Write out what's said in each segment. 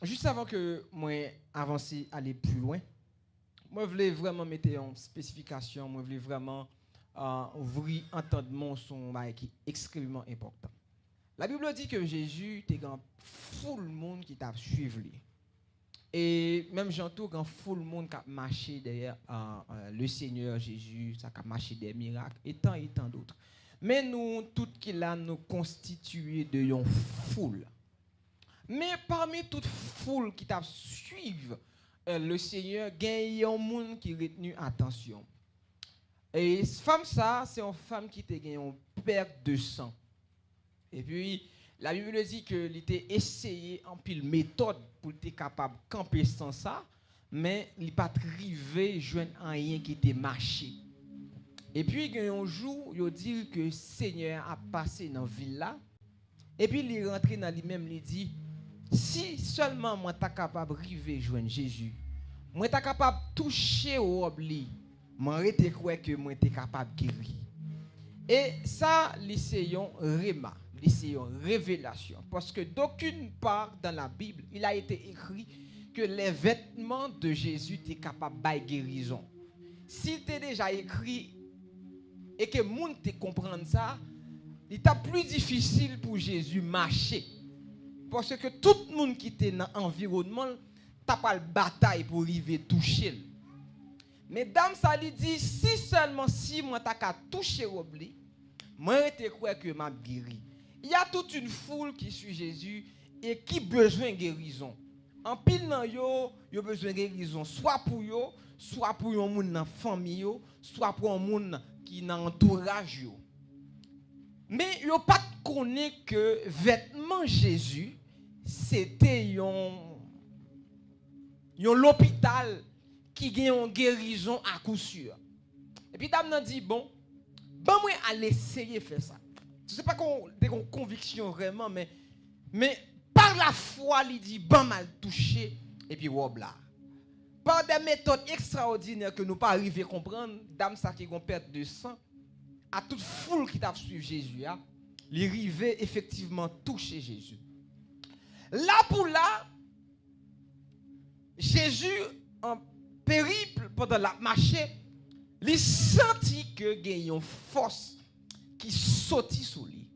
Juste avant que moi avance aller plus loin, moi voulais vraiment mettre en spécification, moi voulais vraiment ouvrir entendement son bail qui est extrêmement important. La Bible dit que Jésus était grand full monde qui t'a suivi lui. Et même j'entends quand full monde qui a marché derrière le Seigneur Jésus, ça a marché des miracles et tant d'autres. Mais nous tout qui là nous constitués de une foule. Mais parmi toute foule qui t'a suivi le Seigneur, il y a un monde qui retenu attention. Et cette femme ça, c'est une femme qui a une perte de sang. Et puis la Bible dit que il était essayé en pile méthode pour être capable de camper sans ça, mais il pas arrivé joindre rien qui était marché. Et puis il y a un jour, il dit que le Seigneur a passé dans la ville là. Et puis il est rentré dans lui-même, il dit si seulement moi t'es capable d'arriver joindre Jésus, moi t'es capable de toucher au obli, moi arrêter croire que moi t'es capable de guérir. Et ça, c'est un réma, c'est une révélation. Parce que d'aucune part dans la Bible, il a été écrit que les vêtements de Jésus étaient capables de guérison. Si tu déjà écrit et que le monde te comprenne ça, il est plus difficile pour Jésus marcher. Parce que tout le monde qui était dans l'environnement n'a pas de bataille pour arriver toucher. Mais dame ça lui dit si seulement si moi t'as qu'à toucher obli, moi te crois que m'a guéri. Il y a toute une foule qui suit Jésus et qui besoin de guérison. En pile nan yo besoin de guérison soit pour yo, soit pour un monde dans famille yo, soit pour un monde qui dans entourage yo. Mais yo pas connaît que vêtement Jésus c'était un l'hôpital qui gagne une guérison à coup sûr. Et puis dame nan dit bon moi aller essayer faire ça. Je sais pas qu'on des conviction vraiment mais par la foi il dit mal touché et puis wob là. Par des méthodes extraordinaires que nous pas arriver à comprendre, dame ça qui gon perte de sang à toute foule qui t'a suivi Jésus a, il arrivait effectivement toucher Jésus. Là pour là Jésus en périple pendant la marché, il sentit que il y a une force qui sortit sous lui.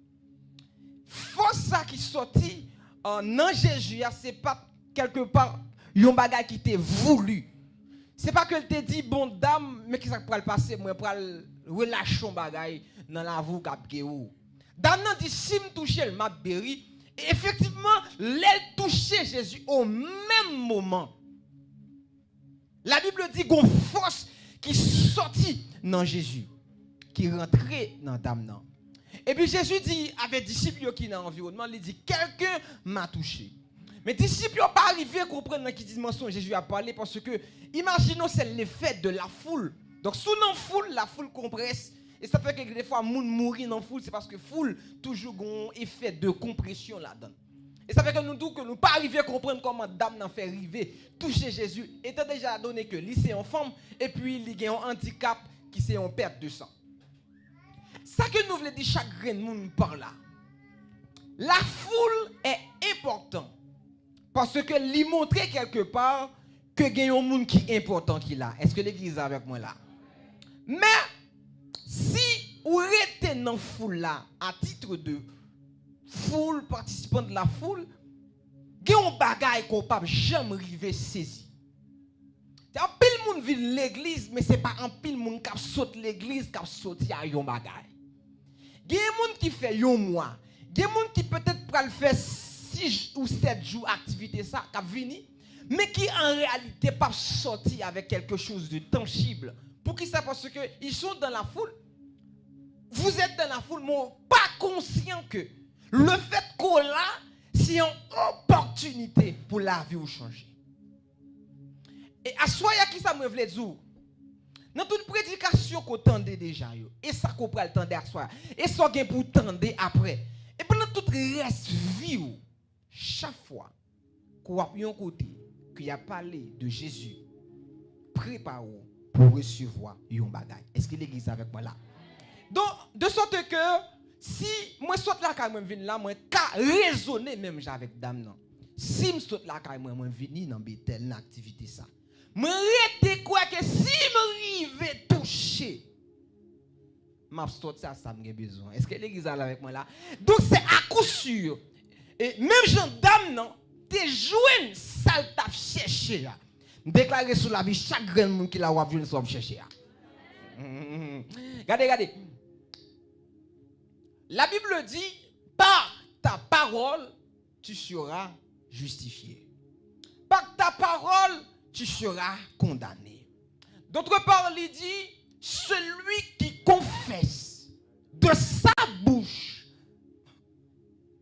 Force ça qui sortit en Jésus, c'est pas quelque part un bagage qui était voulu. C'est pas que te dit bon dame mais qui ça va le passer moi pour relâcher un bagage dans la voie cap ou. Dame nan dit si me toucher le m'a guéri et effectivement elle toucher Jésus au même moment. La Bible dit qu'on force qui sortit dans Jésus, qui rentrait dans dame nan. Et puis Jésus dit avec disciples qui dans l'environnement, il dit quelqu'un m'a touché. Mais disciples n'ont pas arrivé à comprendre dans quelle dimension Jésus a parlé parce que imaginons c'est l'effet de la foule. Donc sous la foule compresse et ça fait que des fois moun mourir dans la foule c'est parce que foule toujours un effet de compression là-dedans. Et ça fait que nous disons que nous pas arriver à comprendre comment dame n'a fait arriver toucher Jésus étant déjà donné que lui c'est une femme et puis il a un handicap qui c'est une perte de sang. Ça que nous voulons dire chaque grain de monde par là. La foule est importante parce que lui montrer quelque part que il y a un monde qui est important qui là. Est-ce que l'église est avec moi là? Mais si vous restez dans la foule là à titre de foule participant de la foule, il y a un bagage qu'on ne peut jamais arriver saisir. Un pile monde vit l'église mais c'est pas un pile monde qui saute l'église qui saute à un bagage. Il y a des gens qui fait un mois. Il y a des gens qui peut-être pour faire 6 ou 7 jours d'activité ça qui vini mais qui en réalité pas sorti avec quelque chose de tangible. Pour qui ça parce que ils sont dans la foule. Vous êtes dans la foule mais pas conscient que le fait qu'on là c'est une opportunité pour la vie ou changer. Et à soi qui ça me veut dire dans toute prédication qu'on tendait déjà yo et ça qu'on prend le temps à soi et ça gain pour tendre après et pendant toute reste vie chaque fois qu'on a un côté qui a parlé de Jésus prépare-vous pour recevoir un bagage. Est-ce que l'église est avec moi là? Donc de sorte que si moi saute là quand même vinn là moi ka raisonner même avec dame non. si je saute la caille, moi, venir dans Bethel, dans l'activité ça. Je rete quoi que si je arrive toucher, je saute ça, ça me besoin. Est-ce que l'église est avec moi là? Donc c'est à coup sûr. Et même gendarme, non, t'es joué ça t'a cherché là. Déclarer sur la vie chaque grand monde qui l'a vu soit chercher là. Regardez. La Bible dit, par ta parole, tu seras justifié. Par ta parole, tu seras condamné. D'autre part, il dit, celui qui confesse de sa bouche,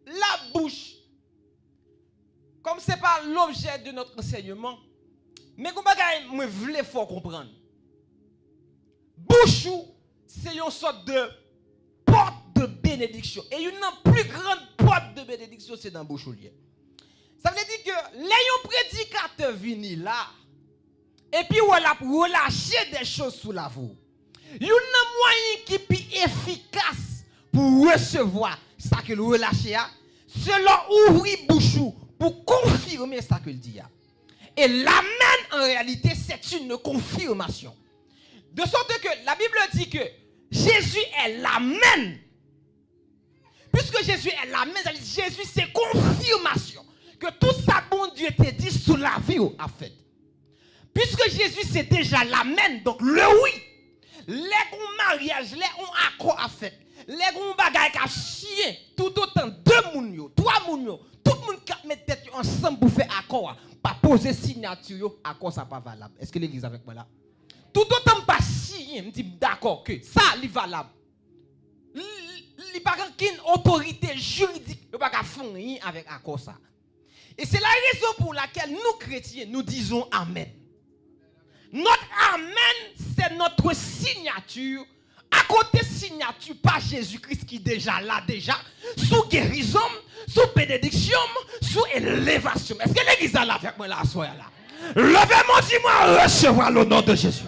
la bouche, comme ce n'est pas l'objet de notre enseignement, mais comme je voulais faut comprendre. Bouche, c'est une sorte de porte de bénédiction. Et une plus grande porte de bénédiction, c'est dans bouche. Ça veut dire que les prédicateurs viennent là, et puis on a relâché des choses sous la voie. Il y a un moyen qui est plus efficace pour recevoir ça que le relâché a, c'est l'ouvrir bouche pour confirmer ça que le dit. Et l'amen en réalité c'est une confirmation. De sorte que la Bible dit que Jésus est l'amen. Puisque Jésus est l'amen, Jésus c'est confirmation que tout ça bon Dieu t'a dit sous la vie a fait. Puisque Jésus c'est déjà l'amen, donc le oui. Les mariage, les accord a fait. Les bagages a chier tout autant deux moun yo, trois moun yo, tout le monde qui met tête ensemble pour faire accord, pas poser signature, accord ça pas valable. Est-ce que l'église avec moi là? Tout autant pas signer, me dit d'accord que ça est valable. Il pas qu'une autorité juridique, il pas faire rien avec accord ça. Et c'est la raison pour laquelle nous chrétiens nous disons amen. Notre amen, c'est notre signature. À côté signature par Jésus-Christ qui est déjà là, sous guérison, sous bénédiction, sous élévation. Est-ce que l'église est là avec moi là, soyez là? Levez-moi, dis-moi, recevoir le nom de Jésus.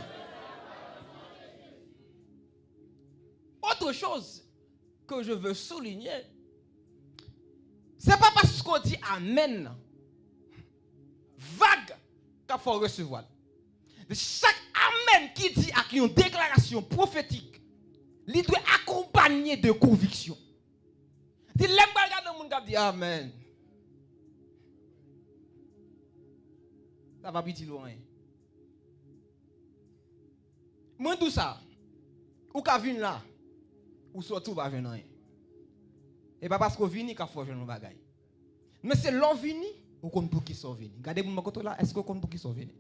Autre chose que je veux souligner, c'est pas parce qu'on dit amen, vague, qu'il faut recevoir. Chaque amen qui dit avec une déclaration prophétique, il doit accompagner de conviction. Il l'aime pas regarder le monde qui dit amen. Ça va petit loin. Moi tout ça, ou ka vinn là, ou surtout pas venir rien. Et pas parce qu'on vient qu'il faut venir bagay. Mais c'est l'on vini ou qu'on pour qui sont venus. Regardez mon côté là, est-ce qu'on compte pour qui sont venus?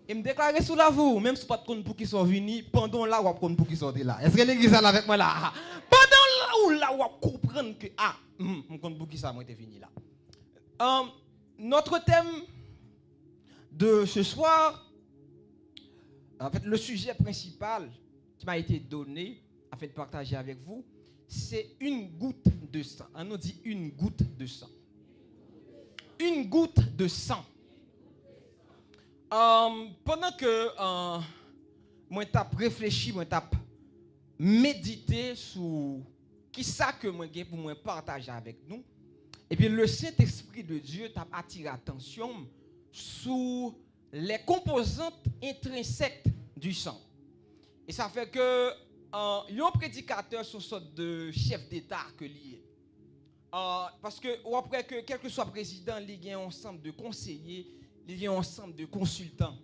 Et me déclarer sous la vous, même si pas de compte pour qui sont venus, pendant là ou compte pour qui sont là. Est-ce que l'église est là avec moi là? Pendant là ou comprendre que mon compte pour qui ça moi été fini là. Notre thème de ce soir, en fait le sujet principal qui m'a été donné afin de partager avec vous, c'est une goutte de sang. On nous dit une goutte de sang. Une goutte de sang. Pendant que moi t'ai réfléchi, moi t'ai médité sur qui ça que moi j'ai pour moi partager avec nous, et puis le Saint-Esprit de Dieu t'a attiré l'attention sur les composantes intrinsèques du sang. Et ça fait que un prédicateur sont sorte de chef d'État que lié. Parce que après que quel que soit président, il y a un ensemble de conseillers, il y a un ensemble de consultants.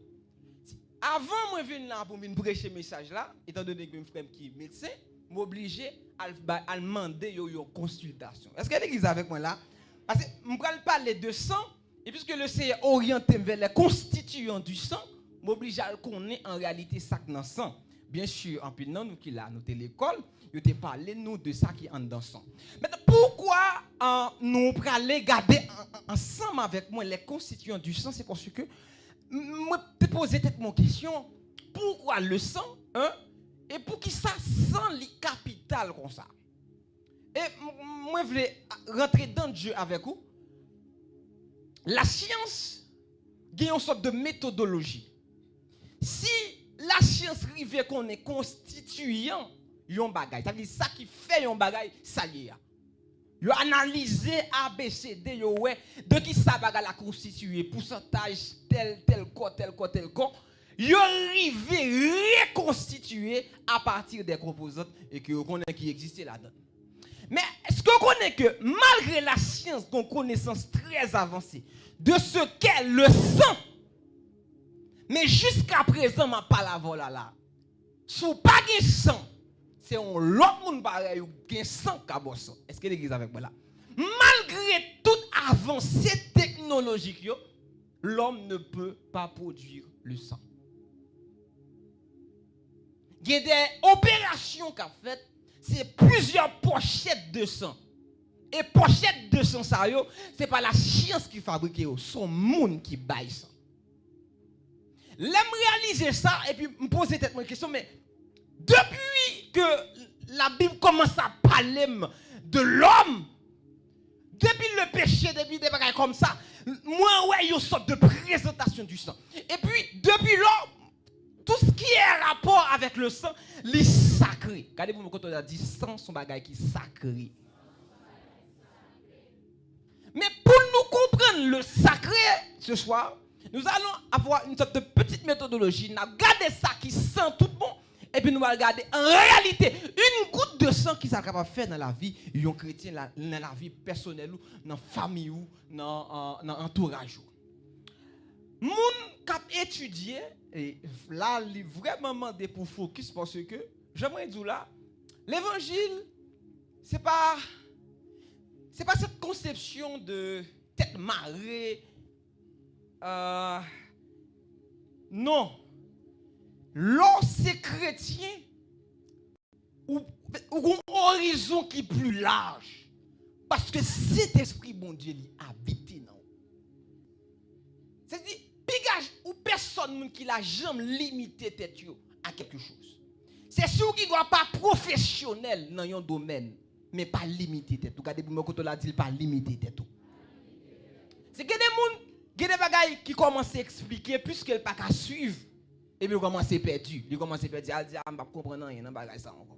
Avant moi venir là pour me prêcher message là, étant donné que mon frère qui est médecin, m'obliger à demander une consultation. Est-ce que l'église avec moi là? Parce que je vais parler de sang, et puisque le Seigneur est orienté vers les constituants du sang, m'oblige à connaître en réalité ça dans le sang. Bien sûr, en plus, nous qui là, nous sommes l'école, nous te parlé nous de ça qui est dans le sang. Maintenant, pourquoi nous allons garder ensemble avec moi les constituants du sang? C'est parce que moi te poser peut-être mon question, pourquoi le sang, hein? Et pour qui ça sang les capital comme ça? Et moi je voulais rentrer dans le jeu avec vous. La science a une sorte de méthodologie. Si la science rive qu'on est constituant yon bagay, ça veut dire ça qui fait yon bagay, ça y est. Yo analysé ABCD, yo ouais, de qui ça va la constituer, pourcentage tel corps. Yo arrivé reconstituer à partir des composantes et que vous connaissez qui existait là-dedans. Mais est-ce qu'on connaît que malgré la science, qu'on connaissance très avancée de ce qu'est le sang, mais jusqu'à présent, ma parole là, sous pas de sang, c'est un l'autre monde pareil qui a 100 cabosson. Est-ce que l'église avec moi là? Malgré toute avancée technologique, l'homme ne peut pas produire le sang. Il y a des opérations qu'a faites, c'est plusieurs pochettes de sang. Et pochettes de sang, ça, c'est pas la science qui fabrique, c'est le monde qui baille ça. L'aime réaliser ça et puis me poser cette question, mais depuis que la Bible commence à parler de l'homme, depuis le péché, depuis des bagages comme ça, moi, ouais, il y a une sorte de présentation du sang. Et puis, depuis là, tout ce qui est rapport avec le sang, les sacré. Regardez-vous quand on a dit sang, son bagage qui est sacré. Mais pour nous comprendre le sacré ce soir, nous allons avoir une sorte de petite méthodologie. Nous allons regarder ça qui sent tout bon. Et puis nous allons regarder en réalité une goutte de sang qui est capable de faire dans la vie d'un chrétien, dans la vie personnelle, dans la famille ou dans l'entourage. Moun k'ap étudier et là il vraiment demandé pour focus parce que j'aimerais dire là l'évangile c'est pas cette conception de tête marée non lorsque chrétien ou un horizon qui est plus large parce que cet esprit bon Dieu il habite dans c'est-à-dire pigage ou personne qui l'a jamais limité tête à quelque chose. C'est sûr qu'il ne doit pas professionnel dans un domaine, mais pas limité tête. Regardez pour moi quand on l'a dit pas limité tête. C'est que des bagailles qui commencent à expliquer puisqu'elle pas qu'à suivre et puis commence à perdu. Il commence à perdre, il dit ah, je ne comprends rien dans bagaille ça encore.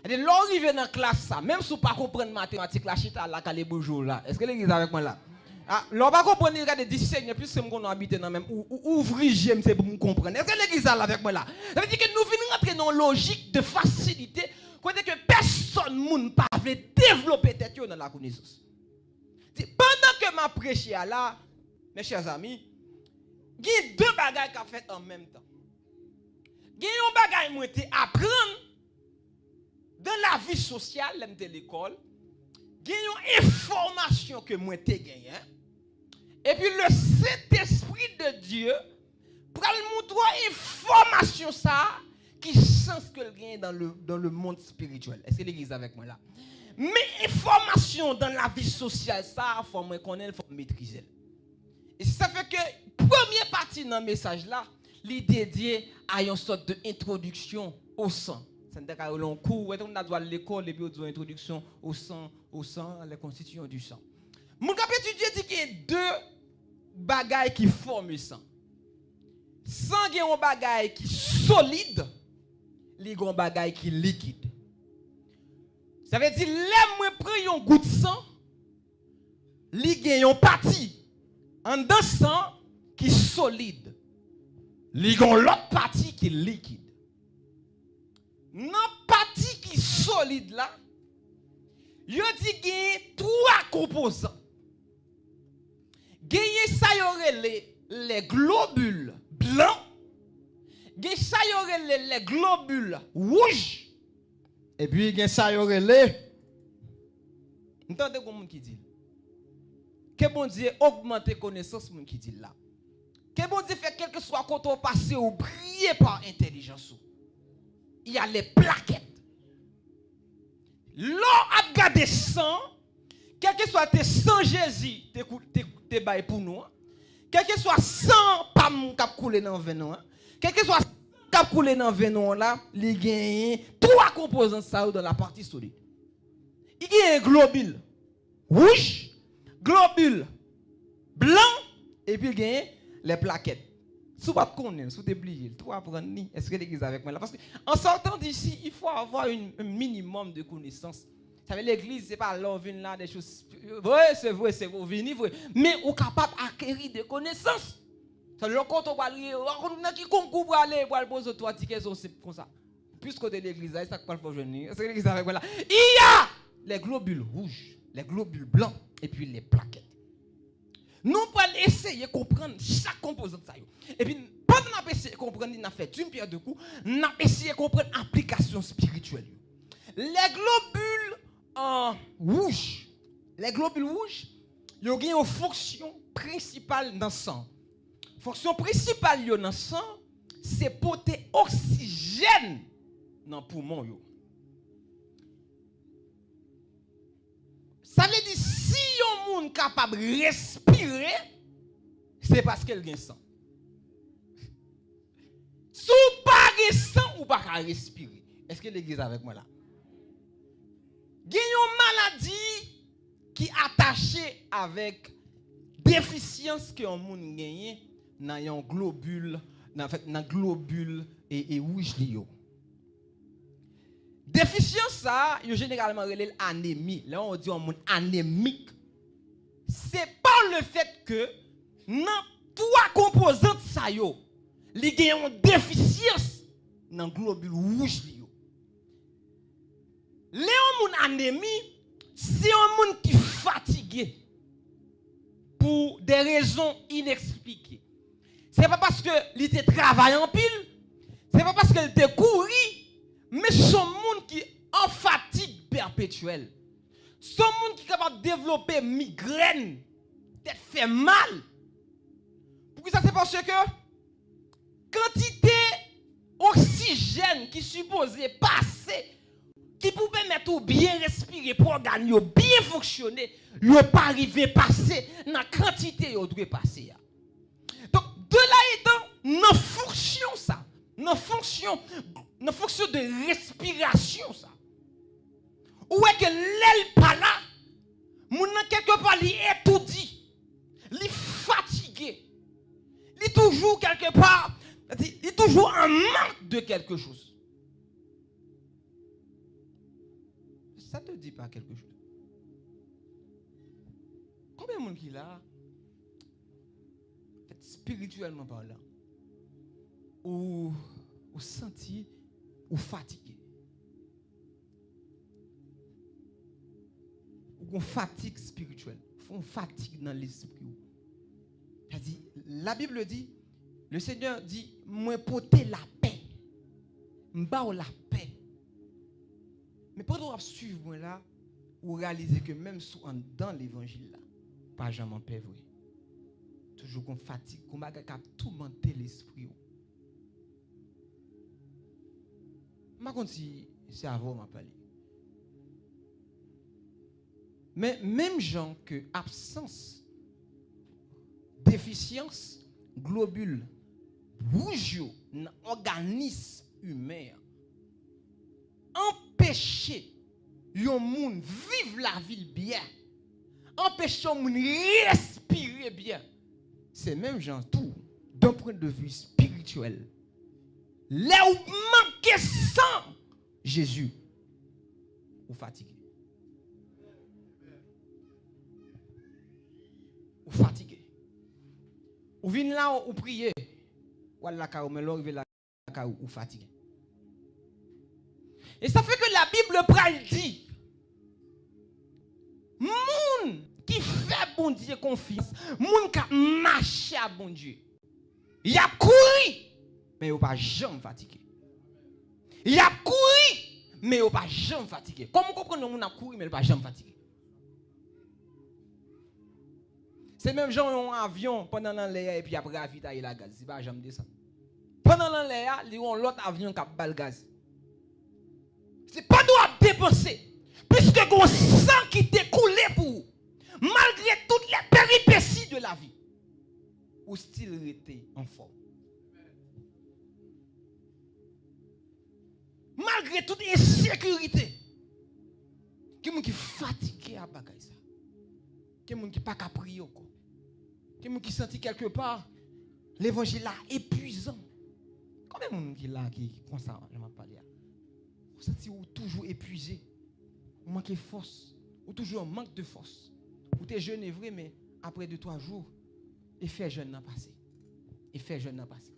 Et l'arrivé dans la classe ça, même si vous pas comprendre mathématiques la chita là calé bonjour là. Est-ce que l'église avec moi là? Ah, l'on va comprendre regarder 17 plus que qu'on habite dans même ouvrir j'aime c'est pour me comprendre. Est-ce que l'église là avec moi là? Ça veut dire que nous venons rentrer dans une logique de facilité côté que personne monde pas veut développer tête dans la connaissance. Pendant que m'a prêché là, mes chers amis, il y a deux bagages qu'a fait en même temps. Il y a un bagage moi te apprendre dans la vie sociale, l'aime de l'école. Il y a une information que moi te gagné. Et puis le Saint-Esprit de Dieu pour nous montrer information ça qui sens que le gagne dans le monde spirituel. Est-ce que l'église est avec moi là? Mais information dans la vie sociale ça faut me connaître, faut maîtriser. Et ça fait que première partie dans le message là, il dédié à une sorte d'introduction au sang. C'est un long cours, on a droit à l'école et puis on a une introduction au sang, les constituants du sang. Mon cap étudier dit qu'il y a deux bagailles qui forment le sang. Sang il y a un bagaille qui solide, il y a un bagaille qui liquide. Ça veut dire là moi prends un goutte de sang, il y a une partie en dedans sang qui solide. Il y a l'autre partie qui liquide. Dans la partie qui est solide là, il dit qu'il y a trois composants. Il y a ça les globules blancs, il y a ça les globules rouges, et puis il y a ça les. Entendez comment qui dit? Que bon Dieu augmente connaissance mon qui dit là. Que bon Dieu fait quelque soit quand on passe ou briller par intelligence. Il y a les plaquettes. L'on a gardé sang, quel que soit tes sang Jésus, tes bails pour nous. Quel que soit sang pam cap couler dans venin, quel que soit cap couler dans venin là, il gagne trois composants ça dans la partie solide. Il y a un globule rouge, globule blanc et puis il y a les plaquettes. Si vous ne connaissez pas, si vous oubliez, tout apprendre, est-ce que l'église est avec moi là? Parce qu'en sortant d'ici, il faut avoir un minimum de connaissances Ça veut dire l'église, c'est pas là, on vient là, des choses. Ouais, c'est vrai, venir, vrai. Mais on est capable d'acquérir des connaissances. Ça veut dire quand on va aller, on a qui concours pour aller, pour poser toi, tickets, c'est comme ça. Plus côté de l'église, c'est ça que je venir. C'est l'église avec moi là. Il y a les globules rouges, les globules blancs, et puis les plaquettes. Nous allons essayer de comprendre chaque composante. Et puis, pendant qu'on essaie de comprendre, on a fait une pierre de coups, on a essayé de comprendre l'application spirituelle. Les globules rouges, ils ont une fonction principale dans le sang. La fonction principale dans le sang, c'est porter oxygène dans le poumon. Ça veut dire si un monde capable de respirer, c'est parce qu'elle a sang. Si vous n'avez pas de sang, vous ne pouvez pas respirer. Est-ce que l'église est avec moi là? Il y a une maladie qui est attachée avec déficience que un monde gagne dans un globule, dans globule et rouge liyo. Déficience ça, généralement relève anémie. Là on dit un monde anémique. C'est pas le fait que dans trois composantes ça yo, li gagne une déficience dans globule rouge liyo. Les gens anémie, c'est un monde qui est fatigué pour des raisons inexpliquées. Ce n'est pas parce qu'il travaille en pile, ce n'est pas parce qu'il était couru, mais c'est un monde qui est en fatigue perpétuelle. C'est un monde qui est capable de développer migraine, tête fait mal. Pourquoi ça? C'est parce que quantité d'oxygène qui est supposé passer, qui peut permettre de bien respirer pour organes bien fonctionner, ne pas arriver à passer dans la quantité où doit passer. Donc, de là étant, nos fonctions, ça, nos fonctions de respiration, ça, où est que l'aile pas là, mon quelque part, il est étourdi, il est fatigué, il est toujours quelque part, il est toujours en manque de quelque chose. Ça ne te dit pas quelque chose? Combien de monde qui est là, spirituellement parlant, ou senti, ou fatigué, ou fatigue spirituelle, ou fatigue dans l'esprit. C'est-à-dire, la Bible dit, le Seigneur dit, moi porter la paix, m'ba la paix. Mais pendant que vous suivez moi là, vous réalisez que même dans l'évangile là, pas jamais paix vrai. Toujours qu'on fatigue, qu'on va tourmenter l'esprit. Je ne sais pas si c'est avant m'a parlé. Mais même gens que absence, déficience, globule, rouge dans l'organisme humain, empêcher yon moun vivre la vie bien, empêcher yon moun respirer bien. C'est même gens tout d'un point de vue spirituel. Là où manque sans Jésus, ou fatigué. Ou fatigué. Ou vient là ou prier. Ou la ka ou mais là la ka ou fatigué. Et ça fait que la Bible pral dit, moun qui fait bon Dieu confiance, moun qui marche à bon Dieu, il a couru, mais il n'a pas jamais fatigué. Il a couru, mais il n'a pas jamais fatigué. Comment vous comprenez moun a couru, mais il n'a pas jamais fatigué? C'est même gens qui ont un avion pendant l'air et puis après ravitailler la gaz. C'est pas jamais descendre. Pendant l'air, ils ont l'autre avion qui a bal gaz. C'est pas droit dépenser. Puisque vous sang qui t'est coulé pour vous. Malgré toutes les péripéties de la vie. Ou style rester en forme. Malgré toute insécurité. Quelqu'un qui est fatigué à bagaille ça. Quelqu'un qui n'est pas qu'à prier encore. Quelqu'un qui sentit quelque part l'évangile là épuisant. Combien de monde qui là qui comme ça je m'en parle. Vous sentez toujours épuisé. Ou manquez force. Ou toujours un manque de force. Ou t'es jeune et vrai, mais après 2-3 jours, effet jeune n'a passé. Effet jeune n'a passé.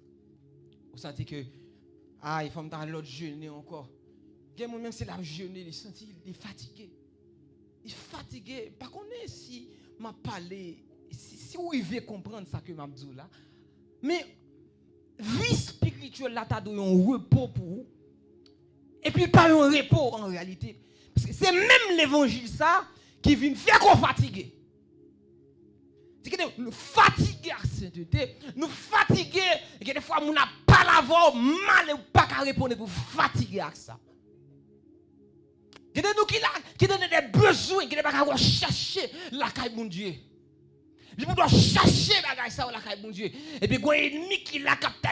Vous sentez que, il faut me faire l'autre jeûner encore. Même si la jeûner, il senti, il est fatigué. Il est fatigué. Par contre, si m'a parlé, si vous arrivez à comprendre ça que m'a dit là, mais vie spirituelle là, t'as donné un repos pour vous. Et puis pas un repos en réalité. Parce que c'est même l'évangile ça qui vient faire qu'on fatigue. C'est que nous fatigués à sainteté, nous fatigués, et que des fois, nous n'avons pas la voix, mal ou pas qu'à répondre pour fatiguer à ça. Que nous qui donne des besoins, qui ne pas qu'à chercher la caille de mon Dieu. Je dois chercher la caille de mon Dieu. Et puis, il y a un ennemi qui l'a capté,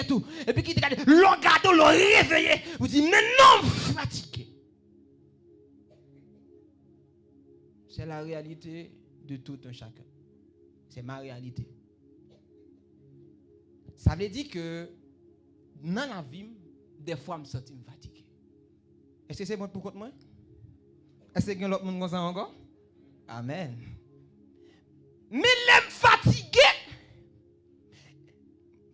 tout. Et puis, qui te regarde, l'on réveillé. Vous dites, mais non, fatigué. C'est la réalité de tout un chacun. C'est ma réalité. Ça veut dire que dans la vie, des fois, je me sens fatigué. Est-ce que c'est bon pour moi? Est-ce que l'autre monde comme ça encore? Amen. Mais l'aime fatigué,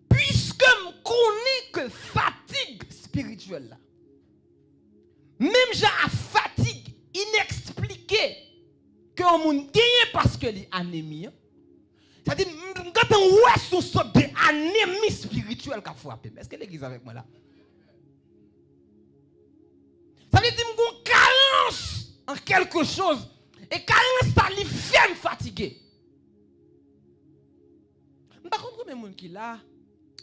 puisque je connais que fatigue spirituelle là, même j'ai une fatigue inexpliquée que on monde gagne parce que les anémie. C'est-à-dire quand on voit son sorte d'anémie spirituelle qui a frappé. Est-ce que l'église est avec moi là? Ça veut dire qu'on carence en quelque chose et carence ça lui fait me fatiguer. Par contre, les gens qui là,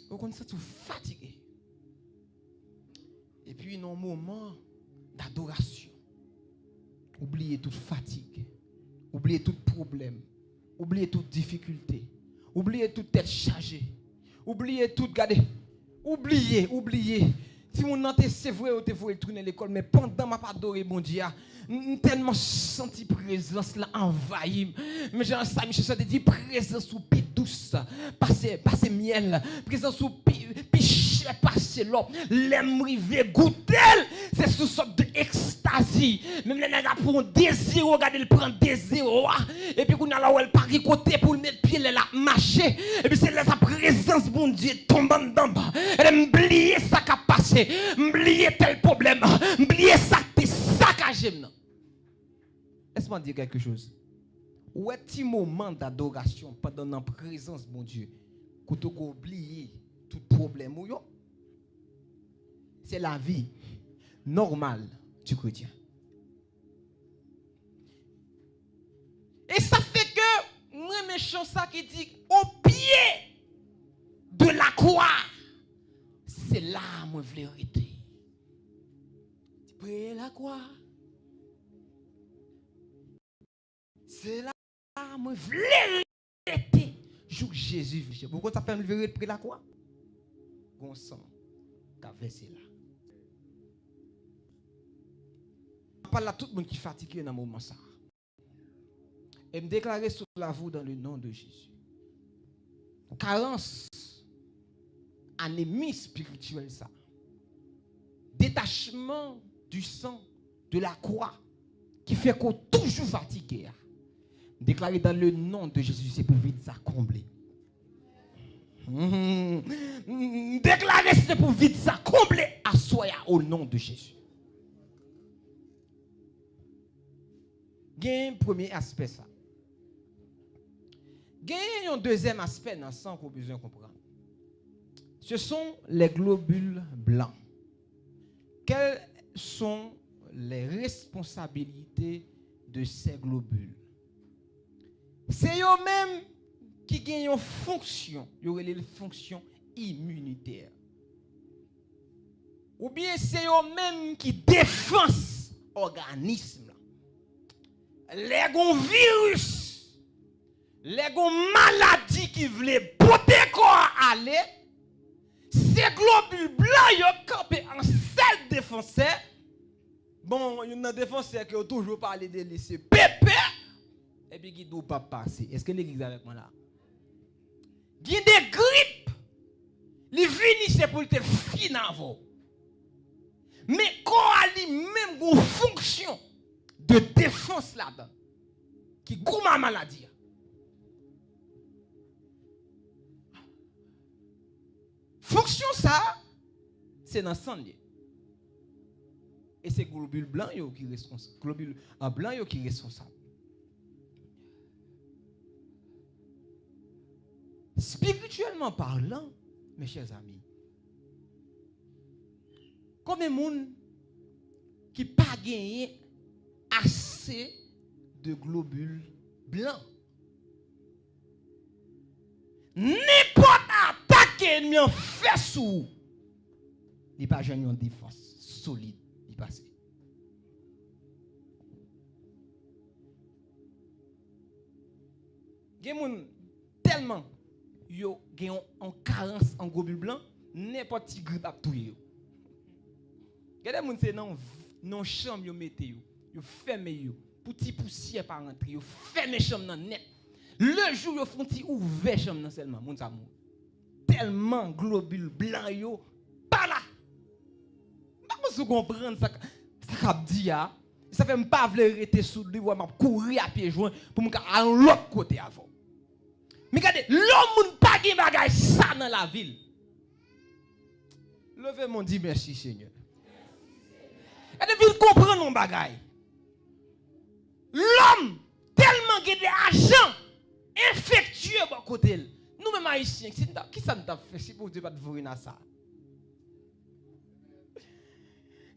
on se sent fatigué. Et puis, dans un moment d'adoration, oubliez toute fatigue, oubliez tout problème, oubliez toute difficulté, oubliez toute tête chargée, oubliez tout, regardez, oubliez. Si mon nom c'est vrai, vous devez retourner à l'école, mais pendant ma pas adoré mon Dieu, tellement senti présence là envahie. Mais j'ai un sami, je te dis présence ou pi douce, passer miel, présence ou pi passer l'eau, l'aime river goûter, c'est sous sorte d'extasie. Même les nègres pour un désir, regardez, il prend désir, et puis qu'on a là où elle part côté pour mettre pied là marcher, et puis c'est là sa présence mon Dieu tombe en dedans. Elle m'oublier ça qui a passé, m'oublier tel problème, m'oublier ça qui est saccagé. Laisse-moi dire quelque chose. Où est-ce moment d'adoration pendant la présence mon Dieu, quand tu oublies tout problème? C'est la vie normale du chrétien. Et ça fait que, moi, méchant ça qui dit, au pied de la croix, c'est là, moi, je veux arrêter. Près la croix, c'est là, moi, je veux arrêter. Joue Jésus, pourquoi ça fait me lever près la croix? Bon sang, qu'a versé là. Je parle à tout le monde qui est fatigué dans ce moment ça. Et me déclarer sur la vous dans le nom de Jésus. Carence, anémie spirituelle ça. Détachement du sang de la croix qui fait qu'on est toujours fatigué. Déclarer dans le nom de Jésus, c'est pour vite ça combler. Déclarer c'est pour vite ça combler à soi au nom de Jésus. Il y a un premier aspect ça. Il y a un deuxième aspect dans le sang qu'on a besoin de comprendre. Ce sont les globules blancs. Quelles sont les responsabilités de ces globules? C'est eux-mêmes qui ont une fonction, il y aurait une fonction immunitaire. Ou bien c'est eux-mêmes qui défendent l'organisme. Les virus, les maladies qui veulent porter quoi aller, ces globules blancs ils campé en seul défenseur. Bon, il y a un défenseur qui a toujours parlé de laisser pépé et puis qui ne doit pas passer. Est-ce que l'église est avec moi là? Il y a des grippes, les vignes c'est pour te finir. Mais corps a lui-même une fonction de défense là-dedans. Qui goûte ma maladie. Fonction ça, c'est dans le sang. Et c'est globule blanc qui est responsable. Globule blanc qui est responsable. Spirituellement parlant, mes chers amis, combien de monde qui n'a pas gagné assez de globules blancs? N'importe attaque ennemi en fait sous, il n'y a pas une défense solide. Passé. Gen tellement yo gen en carence en globule blanc, n'importe qui grippe a touyer. Gade moun c'est non chambre yo mette yo ferme yo, petit poussière pas rentrer, yo ferme chambre nan net. Le jour yo font ti ouvert chambre nan seulement moun sa mou. Tellement globule blanc yo pas là. Vous comprenez ça qu'a dit ça fait pas vouloir rester sous lui ou m'a courir à pieds joints pour me à l'autre côté avant. Mais regardez, l'homme pas gen bagay ça dans la ville. Levez mon dit merci Seigneur. Et de comprendre mon bagay. L'homme tellement gen des agents infectieux à côté. Nous même haïtiens qui ça nous t'a fait si pour Dieu pas de vous dans ça.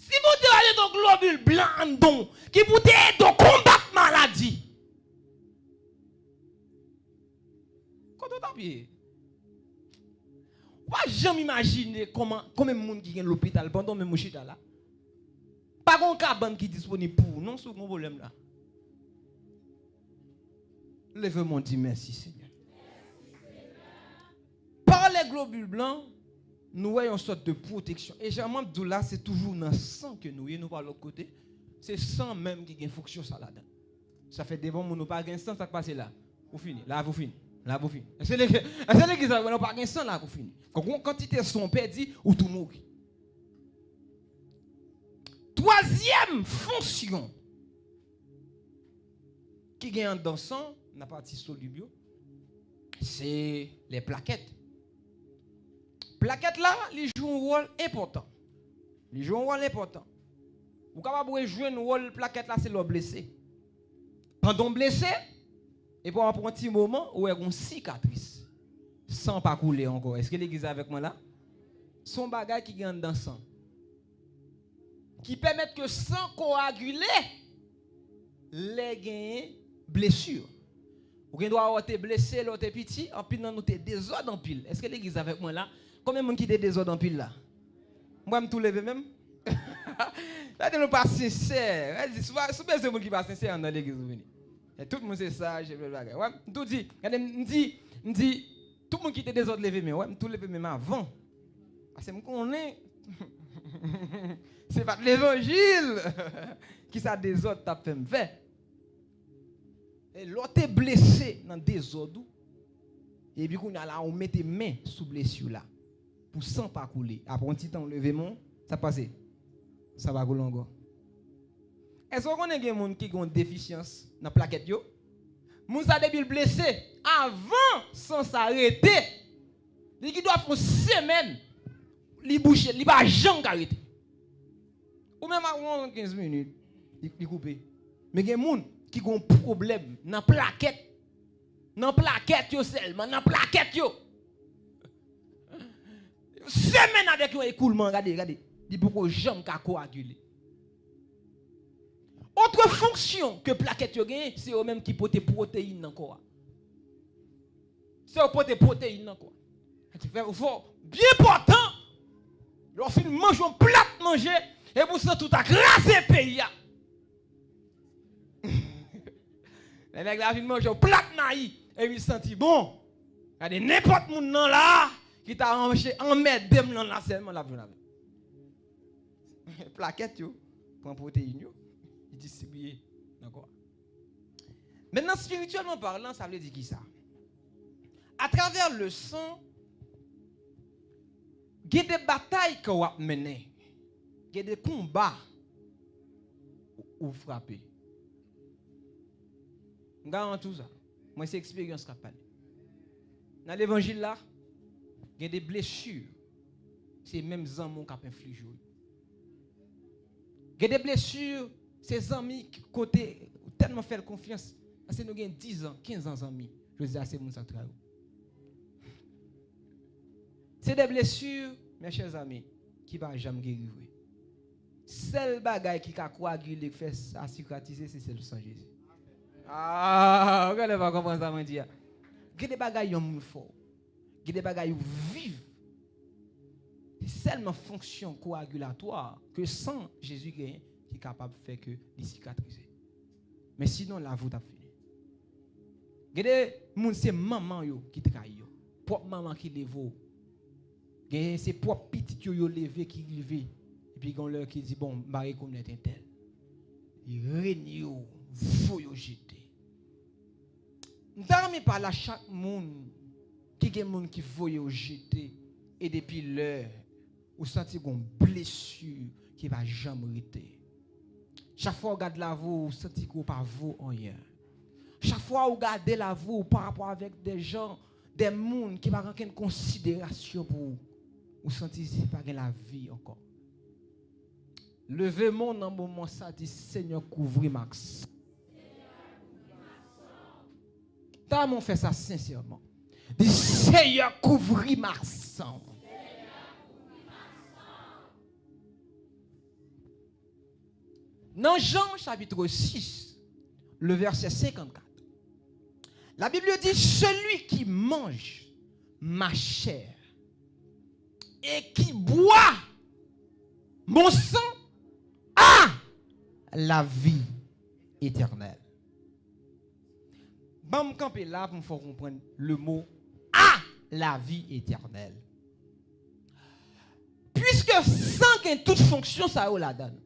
Si vous avez ton globule blanc qui vous aide à combattre maladie. Quand on tape, vous ne jamais imaginer combien de monde qui est à l'hôpital pendant même chita là. Pas de cabane qui est disponible pour non sur mon problème là. Levez-moi dit merci Seigneur. Par les globules blancs, nous voyons une sorte de protection. Et j'aimerais dire là, c'est toujours dans le sang que nous par l'autre côté. C'est le sang même qui a une fonction ça là-dedans. Ça fait des bons nous pas de sang, ça passe là. Vous finissez. Là, vous finissez. Là, vous finissez. C'est l'église, vous n'avez pas de sang là, vous finissez. Quand quantité de sang perdu, ou tout mourir. Troisième fonction qui gagne dans le sang, la partie soluble, c'est les plaquettes. Plaquettes là, ils jouent un rôle important. Ils jouent un rôle important. Vous pouvez capable de jouer un rôle plaquette là, c'est le blessé. Quand on blessé, et pour un petit moment, où il y a une cicatrice, sans pas couler encore. Est-ce que l'église est avec moi là? Son bagage qui gagne dans le sang. Qui permettent que sans coaguler, les blessures. Vous doit avoir été blessé, l'autre petit, en pile dans nous te désordre en pile. Est-ce que l'église est avec moi là? Combien de monde qui te désordre en pile là? Moi, je me tout lever même. Là, nous pas sincère. Souvent, c'est des gens qui pas sincère dans l'église. Tout le monde c'est ça, je veux dire. Ouais, tout dit, me dit tout le monde qui te désordre lever mais ouais, tout lever même avant. Parce que me connais. C'est pas l'évangile qui ça désordre t'a fait me faire. Et l'autre est blessé dans désordre. Et puis qu'on a là on met tes mains sous blessure là pour sans pas couler. Après un petit temps lever mon ça passe. Ça va couler encore. Est-ce qu'on a des gens qui ont une déficience dans la plaquette yo? Moun sa débil blessé avant sans s'arrêter. Il doit faire une semaine. Li bouche, li pas jamais arrêter. Ou même avant 15 minutes, il coupé. Mais il y a des gens qui ont un problème dans la plaquette. Dans la plaquette yo seulement, dans la plaquette yo. Semaine avec un écoulement, regardez. Il ne peut jamais coaguler. Autre fonction que plaquette yo gagne, c'est eux même qui portent des protéines dans le corps. C'est eux qui portent des protéines dans le corps. Il faut bien important. Lorsqu'il mange un plat manger, et pour ça tout a crasé le pays. Les nègres la fin manger un plat naï et il senti bon. Regardez n'importe qui là qui t'a empêché en mettre dem là seulement la vie. Plaquette yo, prend protéines yo, il distribue d'accord. Maintenant spirituellement parlant, ça veut dire qui ça? À travers le sang, il y a des batailles que vous menez. il y a des combats où frapper. Regarde tout ça. Moi, c'est expérience qui a parlé. Dans l'évangile là, il y a des blessures. C'est même les amis qui ont infligé. Il y a des blessures, ces amis qui côté tellement fait confiance. Parce que nous avons 10 ans, 15 ans d'amis. Je dis à ces gens qui c'est des blessures, mes chers amis, qui ne vont jamais guérir. Seul bagaille qui a coagulé, qui fait à cicatriser, c'est le sang de Jésus. Ah, regardez pas comment ça m'a dit. Il y a des bagailles qui sont forts. Il y a des bagailles qui vivent. C'est seulement fonction coagulatoire que sans Jésus qui est capable de faire que les cicatriser. Mais sinon, la voûte a fini. Il y a des gens, c'est maman qui trahit. Propre maman qui lève. C'est propre petit qui levé qui levé. Et puis quand leur qui dit bon, mari comme est tel. Il règne faut jeter. N'tarme pas là chaque monde qui est monde qui faut jeter et depuis l'heure ou senti une blessure qui va jamais arrêter. Chaque fois regarde la vous, vous sentez que pas vous en rien. Chaque fois vous regardez la vous par rapport avec des gens, des monde qui va aucune considération pour vous. Vous sentez que pas la vie encore. Levez-moi dans un moment ça dit Seigneur couvre ma sang. T'as fait ça sincèrement. Dis Seigneur couvre ma sang. Dans Jean chapitre 6, le verset 54. La Bible dit celui qui mange ma chair et qui boit mon sang a la vie éternelle. Bon, camper là pour faire comprendre le mot a la vie éternelle. Puisque sang a toute fonction, ça la donne.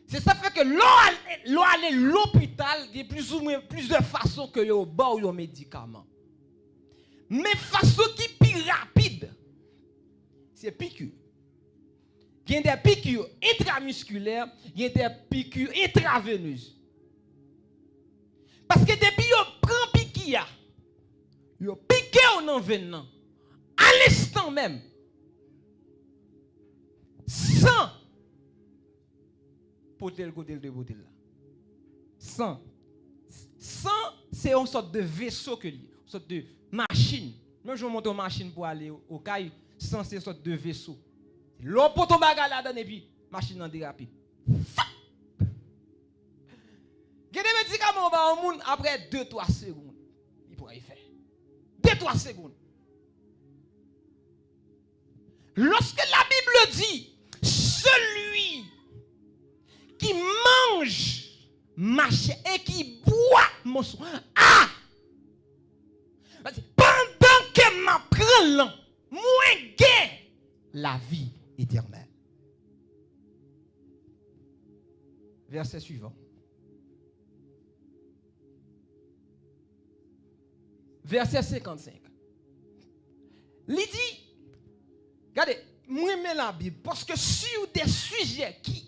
C'est ça fait que l'on aller à l'hôpital, il y a plus ou moins plusieurs façons que yo bon ou médicament. Mais façon qui plus rapide, c'est piqûre. Il y a des piqûres intramusculaires, il y a des piqûres intraveineuses. Parce que depuis yo prend piqûre, yo piqué dans veine, à l'instant même, sans potel côté de potel là. Sans, c'est une sorte de vaisseau que une sorte de machine. Même je monte une machine pour aller au caille, sans c'est une sorte de vaisseau. L'eau pour ton bagage là-dedans et puis machine en rapide. Il y a des médicaments au monde après 2-3 secondes. Il pourrait y faire. 2-3 secondes. Lorsque la Bible dit celui qui mange ma chair et qui boit mon sang. Ah! Pendant que m'apprend moins gain la vie éternelle. Verset suivant. Verset 55. Il dit, regardez, moi j'aime la Bible parce que sur des sujets qui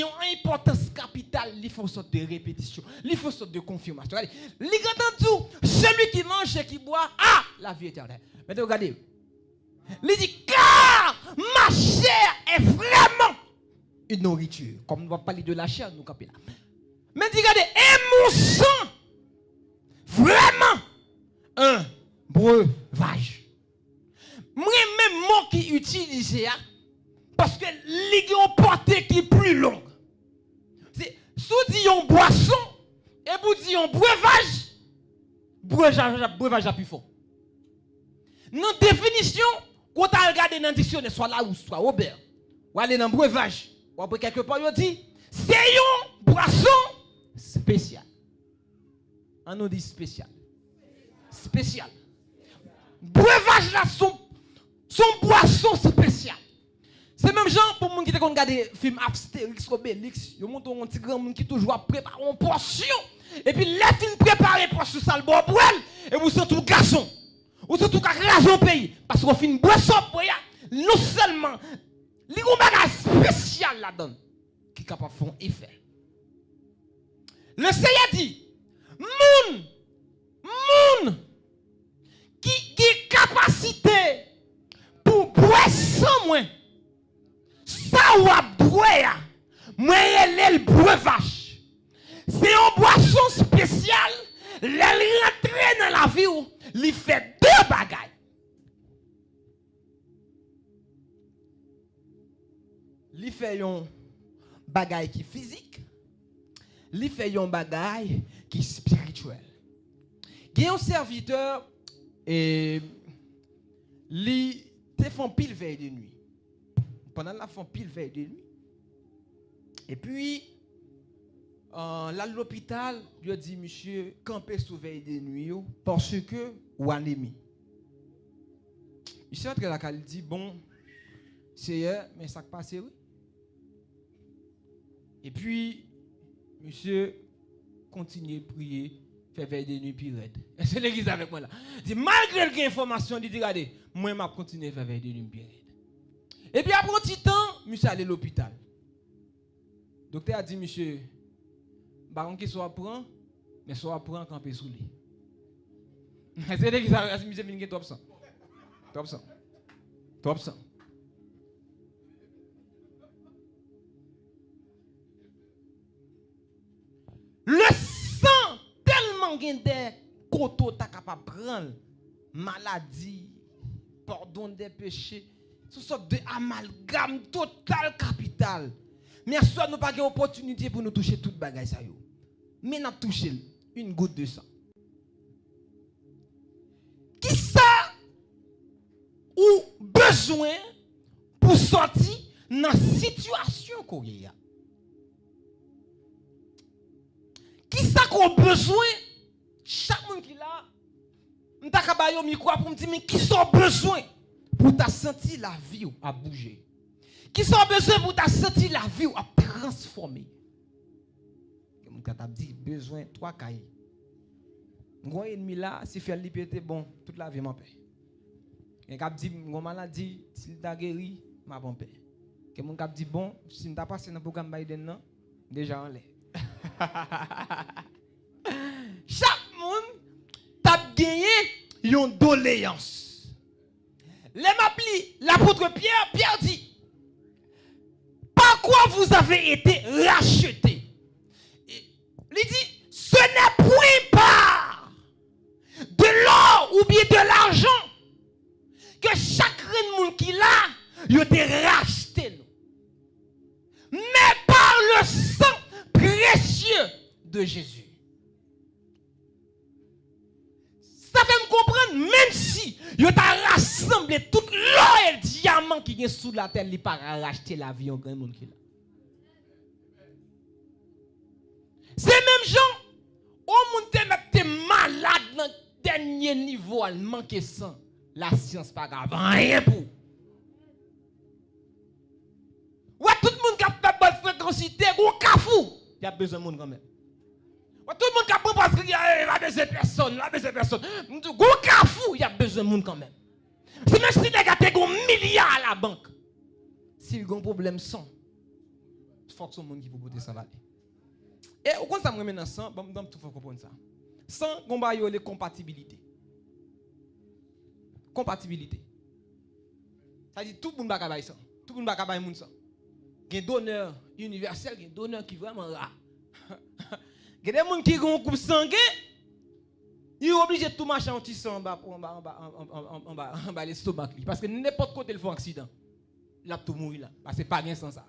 ont une importance capitale, il faut une sorte de répétition, il faut une sorte de confirmation. Regardez, celui qui mange et qui boit a la vie éternelle. Maintenant, regardez. Il dit, car ma chair est vraiment une nourriture. Comme nous va parler de la chair, nous capons là. Mais il dit, regardez, et mon sang, vraiment un breuvage. Moi-même, moi qui utilise ça, parce que les ont portée qui est plus longue. C'est sous dit on boisson et vous dit on breuvage à plus fort. Dans définition, quand on regarde dans le dictionnaire, soit là ou soit Robert, ou aller dans breuvage, ou après quelque part, on dit c'est une boisson spéciale. On nous dit spécial. Spécial. Breuvage là, son boisson spéciale. C'est même genre pour les gens qui regardent des films Astérix, Obélix, ils montrent un petit grand monde qui toujours prépare une portion. Et puis les films préparés pour ce sale boire pour elle, et vous sentez tout garçon. Vous sentez tout raison pays. Parce qu'on fait une boisson pour elle, non seulement Il y a un bagage spécial là-dedans qui est capable de faire un effet. Le Seigneur dit, moun qui a capacité pour boire sans moi, ça ou à boire, moi elle le breuvage. C'est une boisson spéciale, elle rentre dans la vie où il fait deux bagailles. Il fait un bagaille qui est physique, il fait un bagaille qui est spirituel. Il y a un serviteur et il te fait pile veille de nuit. Pendant la font pile veille de nuit. Et puis là l'hôpital lui a dit monsieur campez sous veille de nuit parce que ou anémie. Il s'est entré là il dit bon c'est mais ça passe oui. Et puis monsieur continue à prier, fait veille de nuit puis raide. C'est l'église avec moi là. Dit malgré l'information il dit regardez, moi m'a continuer à faire veille de nuit puis raide. Et puis après un petit temps, monsieur allé à l'hôpital. Le docteur a dit monsieur baron qui soit prend mais soit prend camper sous lui. C'est l'église avec monsieur vient top 100. Top 100. Top 100. Le sang tellement des côtés ta capable prendre maladie, pardon des péchés, ce sont de amalgame total capital. Mais soit nous pas une opportunité pour nous toucher toute bagaille ça yo. Mais n'a touché une goutte de sang. Qui ça ou besoin pour sortir dans situation qu'on y a? Qui ça qu'on besoin? Chaque monde qui là, m'ta ka yo micro pour me dire mais qui sont besoin pour ta sentir la vie à bouger? Qui sont besoin pour ta sentir la vie à transformer? Mon t'a dit besoin trois cahiers. Mon ennemi là, si fait libérer bon, toute la vie m'en paix. Et cap dit mon maladie, s'il t'a guéri, m'a bon paix. Que mon cap dit bon, si m'ta passé dans programme Biden non, déjà en l'air. Chaque monde t'a gagné une doléance. L'apôtre Pierre dit par quoi vous avez été rachetés. Il dit ce n'est point par de l'or ou bien de l'argent que chaque monde qui l'a il a été racheté, mais par le sang précieux de Jésus. Ça fait me comprendre, même si il t'a rassemblé tout l'or et le diamant qui est sous la terre, il pas racheter la vie au grand monde qui là. C'est même gens, au monde te malade dans dernier niveau, il manque sang. La science pas grave, rien pour. Ouais, tout le monde qui a fait bonne fréquencité, ou kafou, il y a besoin de monde quand même. Ouais, tout le monde qui a parce qu'il y a besoin de personnes, il y a besoin de personnes. Ou kafou, il y a besoin de monde quand même. C'est même si les gars ont un milliard à la banque. S'ils ont un problème sans, il faut que ce monde qui peut porter ça va aller. Et au contraire, ça me remet dans sang, bon, tout faut comprendre ça. Sans combat, il y a les compatibilités. Compatibilité. Ça dit tout le monde va travailler ça. Tout le monde va travailler ça. Il y a un donneur universel, il y a un donneur qui est vraiment rare. Il y a des gens qui ont un coupe sanguin, ils sont obligés de tout marcher en tissant en bas l'estomac. Parce que n'importe côté il fait un accident. Il a tout mourir là. Parce que pas rien sans ça.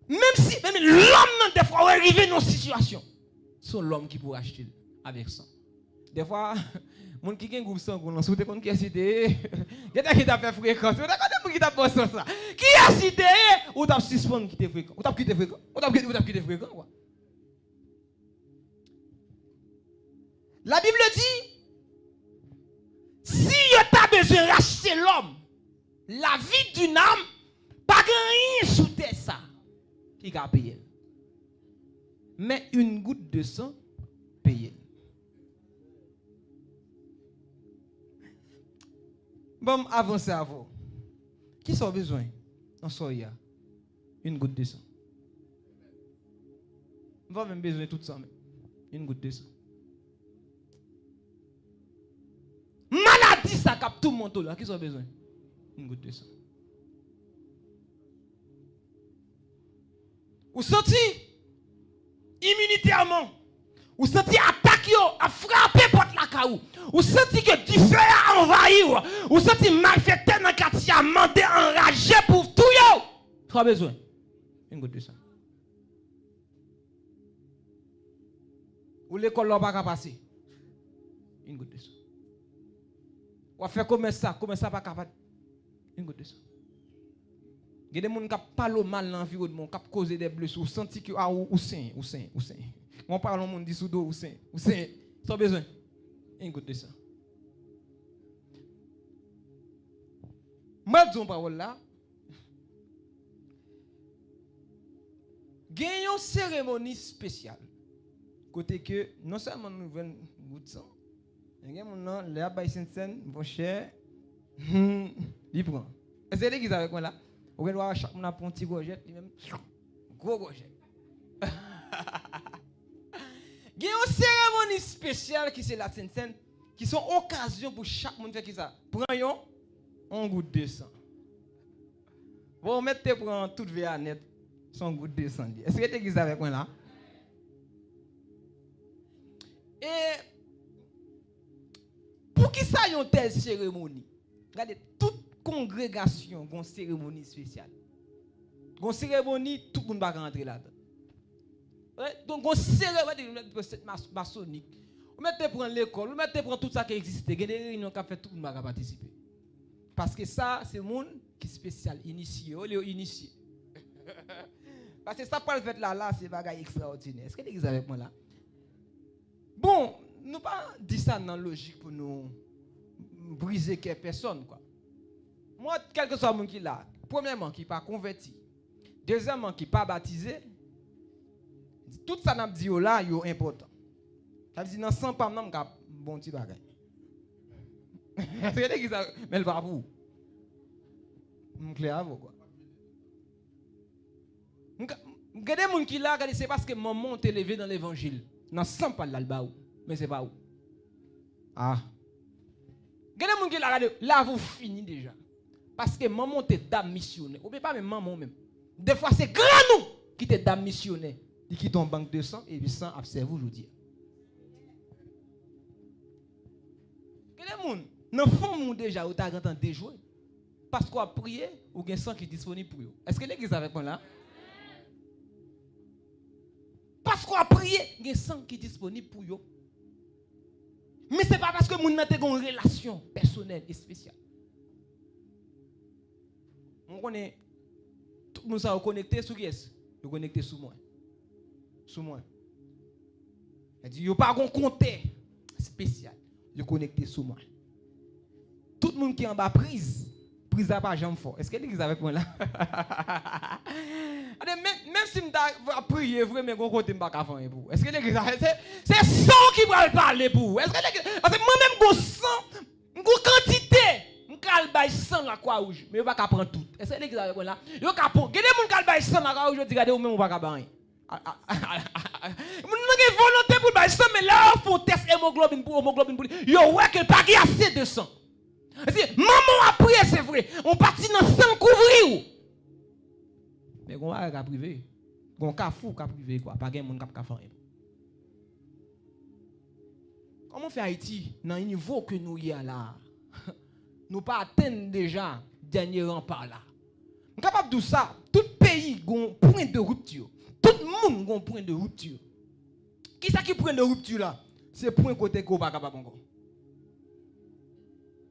Même l'homme, des fois, arrive dans une situation, c'est l'homme qui peut acheter avec ça. Des fois, les gens qui ont un groupe sanguin, ils sont qui a cité, il y a des qui t'a fait fréquence, il y a des qui t'a fait ça. Qui a cité, ou t'a suspendu qui t'a fréquent, ou t'a quitté fréquent, ou t'a quitté fréquent. La Bible dit, si tu as besoin d'acheter l'homme, la vie d'une âme, pas rien sous terre ça. Qui a payé. Mais une goutte de sang, payé. Bon, avancez à vous. Qui sont besoin? On sort hier. Une goutte de sang. On va même besoin de tout ça. Une goutte de sang. Maladie, ça capte tout le monde là. Qui sont besoin? Une goutte de sang. Vous sentez immunitairement, vous sentez attaque à frapper porte la caou. Vous sentez que du feu a envahi. Vous sentez malfaiteur dans le quartier à mandé enragé pour tout yo. Pas besoin. Une goutte de sang. Ou l'école là pas passer. Une goutte de sang. Ou faire comme ça pas capable. Une goutte de sang. Il y a des gens qui parlent mal dans l'environnement, qui causent des blessures, ou sentent que ou sain. On parle au monde dit sous dos ou sain. Sans besoin. Une goutte de sang. Moi, dis parole là. Il y a une cérémonie spéciale. Côté que, non seulement nous avons une goutte de sang, il y a des gens qui ont scène, vont cher, ils prennent. Est-ce que vous avec moi là? Vous voyez, chaque monde a un petit gojette, même gros gojette. Il y a une cérémonie spéciale qui c'est la Sainte-Seine, qui sont occasion pour chaque monde faire qui ça. Prenons un goutte de sang. Vous mettez pour toute vie à net, son goutte de sang. Est-ce que vous avez avec moi là? Et pour qui ça y a une telle cérémonie? Regardez, toute congrégation a une cérémonie spéciale. Une cérémonie, tout le monde va rentrer là-dedans. Donc, une cérémonie maçonnique. Vous mettez pour l'école, vous mettez pour tout ça qui existe. Il y a des réunions qui fait tout le monde va participer. Parce que ça, c'est le monde qui est spécial, initié. Initié. Parce que ça, pour le fait là, c'est un bagage extraordinaire. Est-ce que vous êtes avec moi là? Bon, nous pas dire ça dans la logique pour nous briser quelques personnes, quoi. Moi, quel que soit le monde qui est là, premièrement, qui n'est pas converti, deuxièmement, qui n'est pas baptisé, tout ça n'a dit là, c'est important. Ça veut dire, dans 100 pas, je bon petit bagage. Mais elle va vous. Je clair à vous, quoi. Regardez les gens qui là, c'est parce que maman est élevé dans l'évangile. Dans 100 pas là, mais c'est pas où. Ah. Regardez les gens qui là, là, vous finissez déjà. Parce que maman est dame missionnaire. Ou bien pas même maman même. Des fois, c'est grand nous qui est dame missionnaire. Il quitte ton banque de sang et puis sang observe aujourd'hui. Regardez les gens, dans le fond, déjà, vous avez entendu jouer. Parce qu'on a prié, ou il y a un sang qui est disponible pour vous. Est-ce que l'église est avec moi là? Parce qu'on a prié, il y a un sang qui est disponible pour vous. Mais ce n'est pas parce que nous avons une relation personnelle et spéciale. On connaît, tout le monde est connecté sur qui est-ce? Vous connecté sur moi. Sur moi. Il dit, il n'y a pas un compte spécial. Vous connecté sur moi. Tout le monde qui est en bas prise n'a pas jamais fort. Est-ce que l'église avec moi là? Même si je prier, vraiment, je ne vais pas faire pour vous. Est-ce que l'église c'est sang qui va parler pour vous? Est-ce que l'église. Parce que moi-même, je sens, je quantité. Je vais sang la croix rouge. Mais je ne vais pas prendre tout. Est-ce que l'église avec moi là? Je vais pas prendre. Regardez, je vais sang la croix rouge. Je dis, regardez, vous-même, vous ne vais pas prendre. Vous avez volonté pour le sang, mais là, il faut tester hémoglobine pour hémoglobine. Yo, ouais, qu'il n'y a pas assez de sang. Maman a prié, c'est vrai. On partit dans sang couvrir. Mais on va à privé. On va fou à privé quoi. Pas de monde qui faire. Comment faire Haïti dans le niveau que nous y a là? Nous pas atteindre déjà dernier rempart là. On capable de ça. Tout pays a un point de rupture. Tout le monde a un point de rupture. Qui ça qui point de rupture là? C'est point côté qu'on pas capable encore.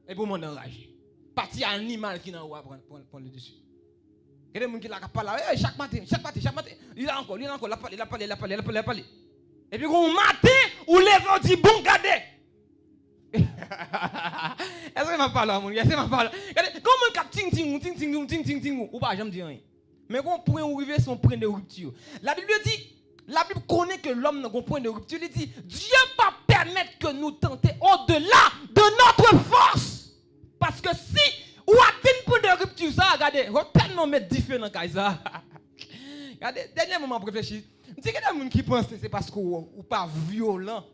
Et pour mon enragé. Parti animal qui n'a pas prendre le dessus. Il y a des gens qui la parlent chaque matin. Il a encore, il a parlé. Et puis un matin, ou lève on dit bon regardez. Est-ce que m'a parlé à mon gars? Est-ce que m'a parlé? Comment cap ting ou pas jamais dire rien. Mais quand point où arriver son point de rupture. La Bible dit, la Bible connaît que l'homme n'a pas point de rupture. Il dit Dieu va permettre que nous tentions au-delà de notre force. parce que si ou atteigne pour de rupture ça, regardez, tellement mettre différent comme ça. Regardez, dernier moment pour réfléchir. Je dis que des gens qui pensent que c'est parce qu'on ou pas violent.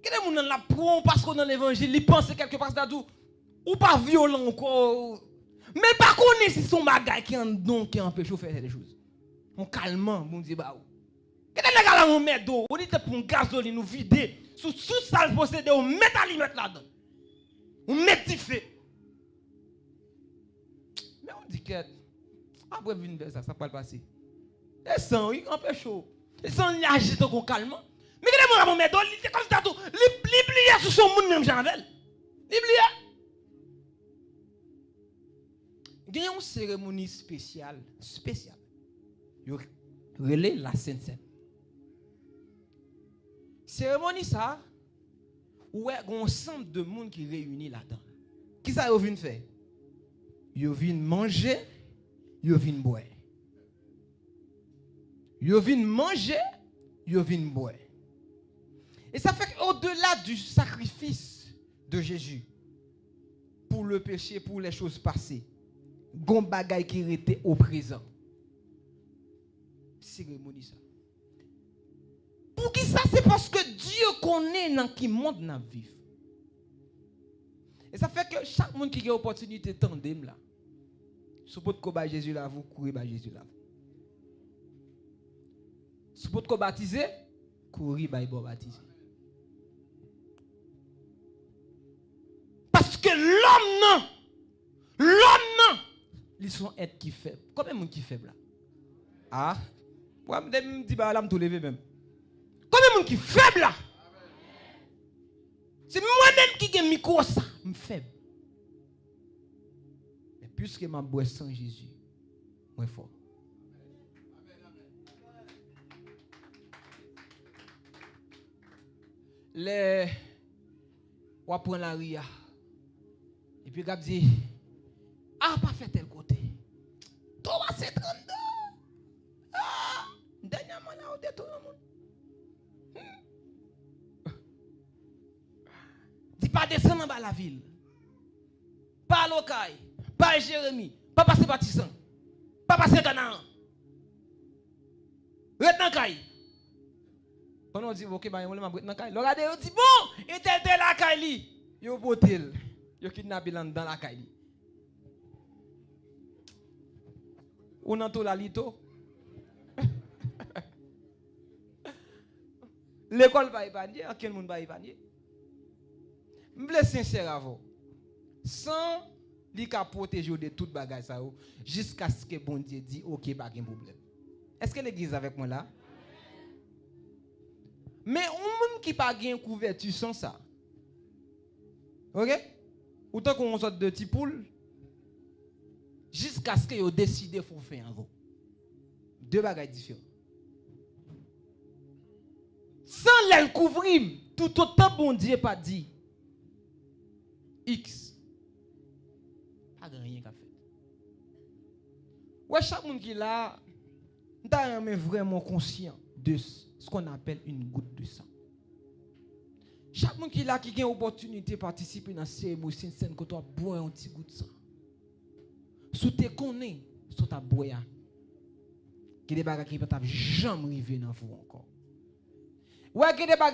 Que des gens la prend parce qu'on dans l'évangile, ils pensent quelque part c'est tout ou pas violent encore. Mais pas connaître si son bagage qui en don qui empêche de faire des choses. On calmement, bon dit bah. Que des gars là on met d'eau, on dit pour un gasoline nous vider, sous ça le posséder, on met à limite là-dedans. On met du feu. Mais on dit que après venir vers ça, ça peut passer. Et sans, il empêche chaud. Et sans il agite qu'on calme. Mais que des gens mettre d'eau, c'est comme ça tout, l'oublier sur son monde même Janvel. L'oublier. Il y a une cérémonie spéciale. Il relève la Sainte-Seine. Cérémonie ça, où il y a un ensemble de monde qui réunit là-dedans. Qui ça vient faire? Ils viennent manger, ils viennent boire. Ils viennent manger, ils viennent boire. Et ça fait qu'au-delà du sacrifice de Jésus, pour le péché, pour les choses passées, gon bagay qui était au présent. Cérémonie ça. Pour qui ça? C'est parce que Dieu connaît dans qui monde n'a vivre. Et ça fait que chaque monde qui a opportunité tandem là. Suppose que ba Jésus là vous courez ba Jésus là. Suppose que baptiser, courir ba bon baptiser. Parce que l'homme non, ils sont êtres qui faibles. Combien de monde qui faible là? Ah, moi me dis bah là me tout lever même. Combien de monde qui faible là? C'est moi-même qui ai micro ça, me faible. Mais puisque ma bois sans Jésus, moi fort. Les on prend la ria. Et puis Gab dit ah pas fait tel côté. Toi c'est 32. Ah, dernièrement là on tout le monde. Dis pas descendre en bas la ville. Pas Locaille, pas Jérémie, pas passer Baptistan, pas passer Canaan. Rete Caille. Quand on dit OK bah on le rete Caille. Regardez on dit bon, il était la Caille. Yo botel. Yo kidnappé dans la Caille. On entend la lito. L'école va épargner, quel monde va épargner? Je suis sincère à vous. Sans lui protéger de toute bagage ça jusqu'à ce que bon Dieu dit OK pas de problème. Est-ce que l'église avec moi là? Mais un monde qui pas gain couverture sans ça. OK? Autant qu'on sorte de petit poule jusqu'à ce que vous décidez pour faire en vous. Deux bagages différents. Sans les couvrir, tout autant bon Dieu pas dit X. Pas rien qu'à faire. Ouais, chaque monde qui est là, est vraiment conscient de ce qu'on appelle une goutte de sang. Chaque monde qui est là, qui a une opportunité de participer dans ces émotions, c'est que tu as boire un petit goût de sang. Si tu connais, si tu as boire, il y a des choses qui ne peuvent jamais arriver dans vous encore. Ouais, il y a des choses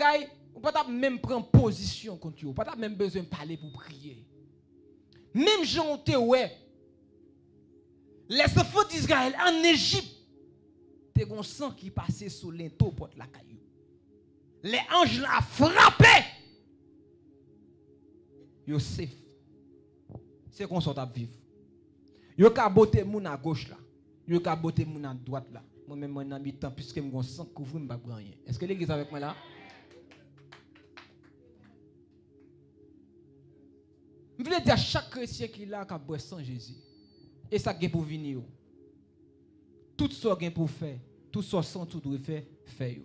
qui ne peuvent même prendre position contre vous. Pas même besoin de parler pour prier. Même gens te ouais. Les enfants d'Israël en Égypte, tu as un sang qui passait sur l'inteau pour la caillou. Les anges l'ont frappé. Yosef. C'est qu'on sort à vivre. Yo ka boté moun à gauche là. Yo ka boté moun à droite là. Moi même mon ami temps puisque mon sang couvre me pas rien. Est-ce que l'église avec moi là? Je veux dire à chaque chrétien qui là qui boit sans Jésus. Et ça gain pour venir. Tout ça gain pour faire, tout ça sans tout doit faire, faire.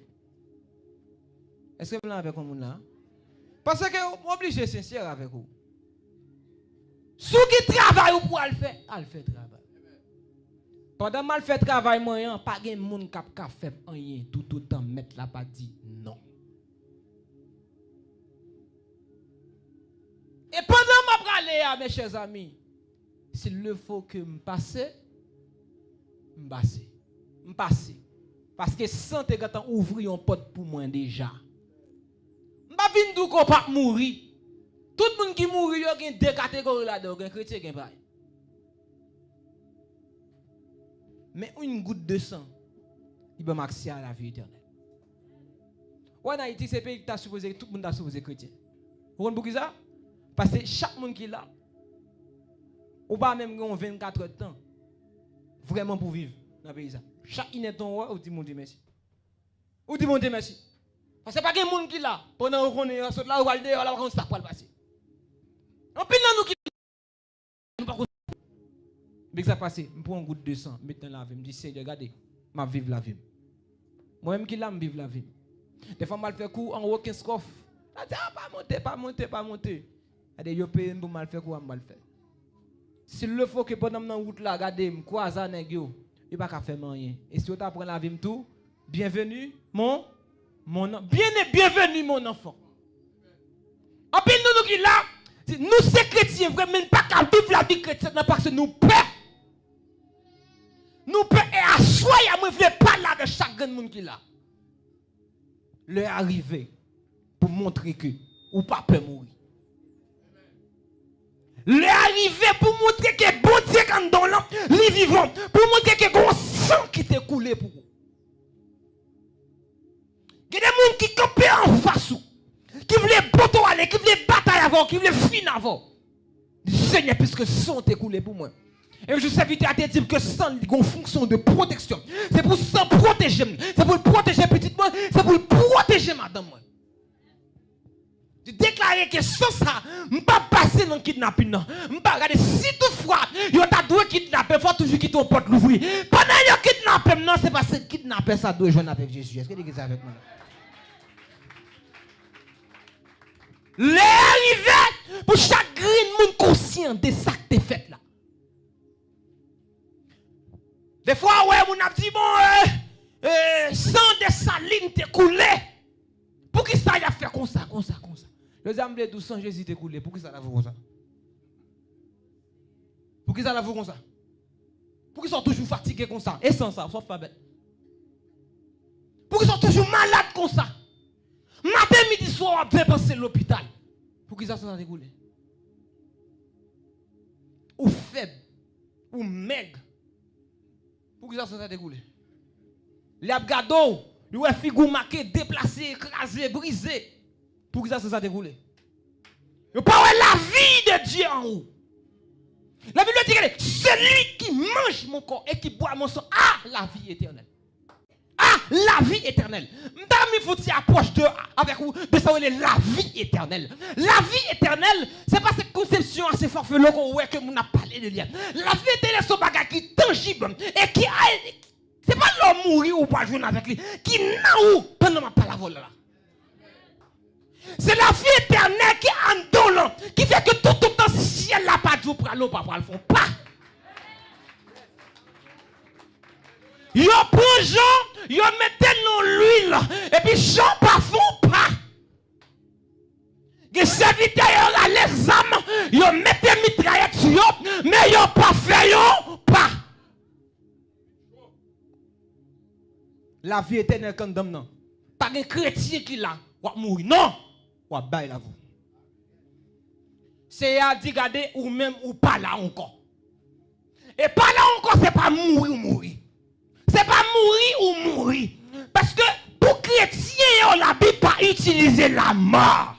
Est-ce que vous l'avez avec vous là? Parce que vous obligé sincère avec vous. Sous qui travaille pour le faire, elle fait travail. Pendant mal fait travail moyen, pas de monde qui a fait rien tout autant mettre la pas dit non. Et pendant m'a parlé aller, mes chers amis, s'il le faut que me passe. Parce que santé quand ouvrir une porte pour moi déjà. M'pa vinn dou qu'on pas mourir. Tout le monde qui mourit, il y a deux catégories là-dedans, un chrétien qui pas. Mais une goutte de sang, il peut accès à la vie éternelle. En Haïti, c'est pays qui t'a supposé, tout le monde t'a supposé chrétien. Vous comprenez ça? Parce que chaque monde qui est là, ou pas même 24 heures de temps, vraiment pour vivre dans le pays. Chaque inéton, ou dit mon Dieu merci. Ou dit mon Dieu merci. Parce que pas de monde qui est là, pendant qu'on est là, on va le dire, on va pas le passer. En plus, nous qui mais ça passe, je prends un goutte de sang, je mets dans la vie, je me dis, Seigneur, regardez, je vais vivre la vie. Moi-même qui l'aime vivre la vie. Des fois, je fais coup en walking scoff. Je dis, pas monter. Je dis, paye pour mal faire coup, je vais le faire. S'il le faut que pendant la route là, regardez, je croise à Negio, il ne va pas faire rien. Et si tu apprends la vie, tout, bienvenue, mon bienvenue, mon enfant. En plus, nous qui là, nous, ces chrétiens, vraiment pas qu'à vivre la vie chrétienne parce que nous peur. Nous peur et à soi, nous ne voulons pas là avec chaque monde qui est là. Le arrivé pour montrer que ou pas peur mourir. Le arrivé pour montrer que bon Dieu quand dans l'an, les vivants, pour montrer que bon sang qui t'est coulé pour vous. Il y a des gens qui campent en face, qui voulaient bateau aller, qui voulaient bataille avant, qui voulaient finir avant. Seigneur, puisque sang t'est coulé pour moi. Et je sais vite à te dire que sang a une fonction de protection. C'est pour sang protéger. C'est pour protéger petite moi. C'est pour protéger madame moi. Je déclare que sans ça, je ne vais pas passer dans le kidnapping. Je ne vais pas regarder si toutefois, il y a deux kidnappés, il faut toujours quitter ton porte l'ouvrir. Pendant que tu kidnappes, non, c'est parce que kidnapper ça doit jouer avec Jésus. Est-ce que tu es avec moi? L'arrivée pour chaque monde conscient de ça que tu fait là. Des fois, ouais, on a dit, bon, sang de saline t'est coulé. Pour qui ça y a fait comme ça? Les âmes de sang Jésus t'est coulé. Pour qui ça l'a fait comme ça? Pour qui ça l'a fait comme ça? Pour qui sont toujours fatigués comme ça? Et sans ça, sauf pas bête. Pour qui sont toujours malades comme ça? Matin, midi, soir, on va penser l'hôpital. Pour qui ça s'en a découlé? Ou faible, ou maigre. Pour qui ça s'en a découlé? Les abgados, les figures marquées, déplacées, écrasées, brisées. Pour qui ça s'en a découlé? Vous parlez la vie de Dieu en haut. La Bible dit que celui qui mange mon corps et qui boit mon sang a la vie éternelle. Ah, la vie éternelle. Il faut que approche de avec vous de savoir la vie éternelle. La vie éternelle, c'est pas cette conception assez farfelue qu'on voit que nous a parlé de lien. La vie éternelle, c'est un bagage qui est tangible et qui a. C'est pas l'homme mourir ou pas jouer avec lui. Qui n'a où pendant ma parole là. C'est la vie éternelle qui est en dolent, qui fait que tout le temps, si elle n'a pas de jour pour aller, pas le font pas. Yo prend Jean, yo mettez dans l'huile, et puis Jean pas font pas. Les serviteurs à les âmes, yo mettez mitraillette sur yo, mais yo pas fait yo pas. La vie éternelle quand dame non. Pas de chrétien qui là, va mourir. Non, va bailler la vous. C'est à dire garder ou même ou pas là encore. Et pas là encore, c'est pas mourir ou mourir. C'est pas mourir ou mourir. Parce que pour chrétiens, la Bible pas utiliser la mort.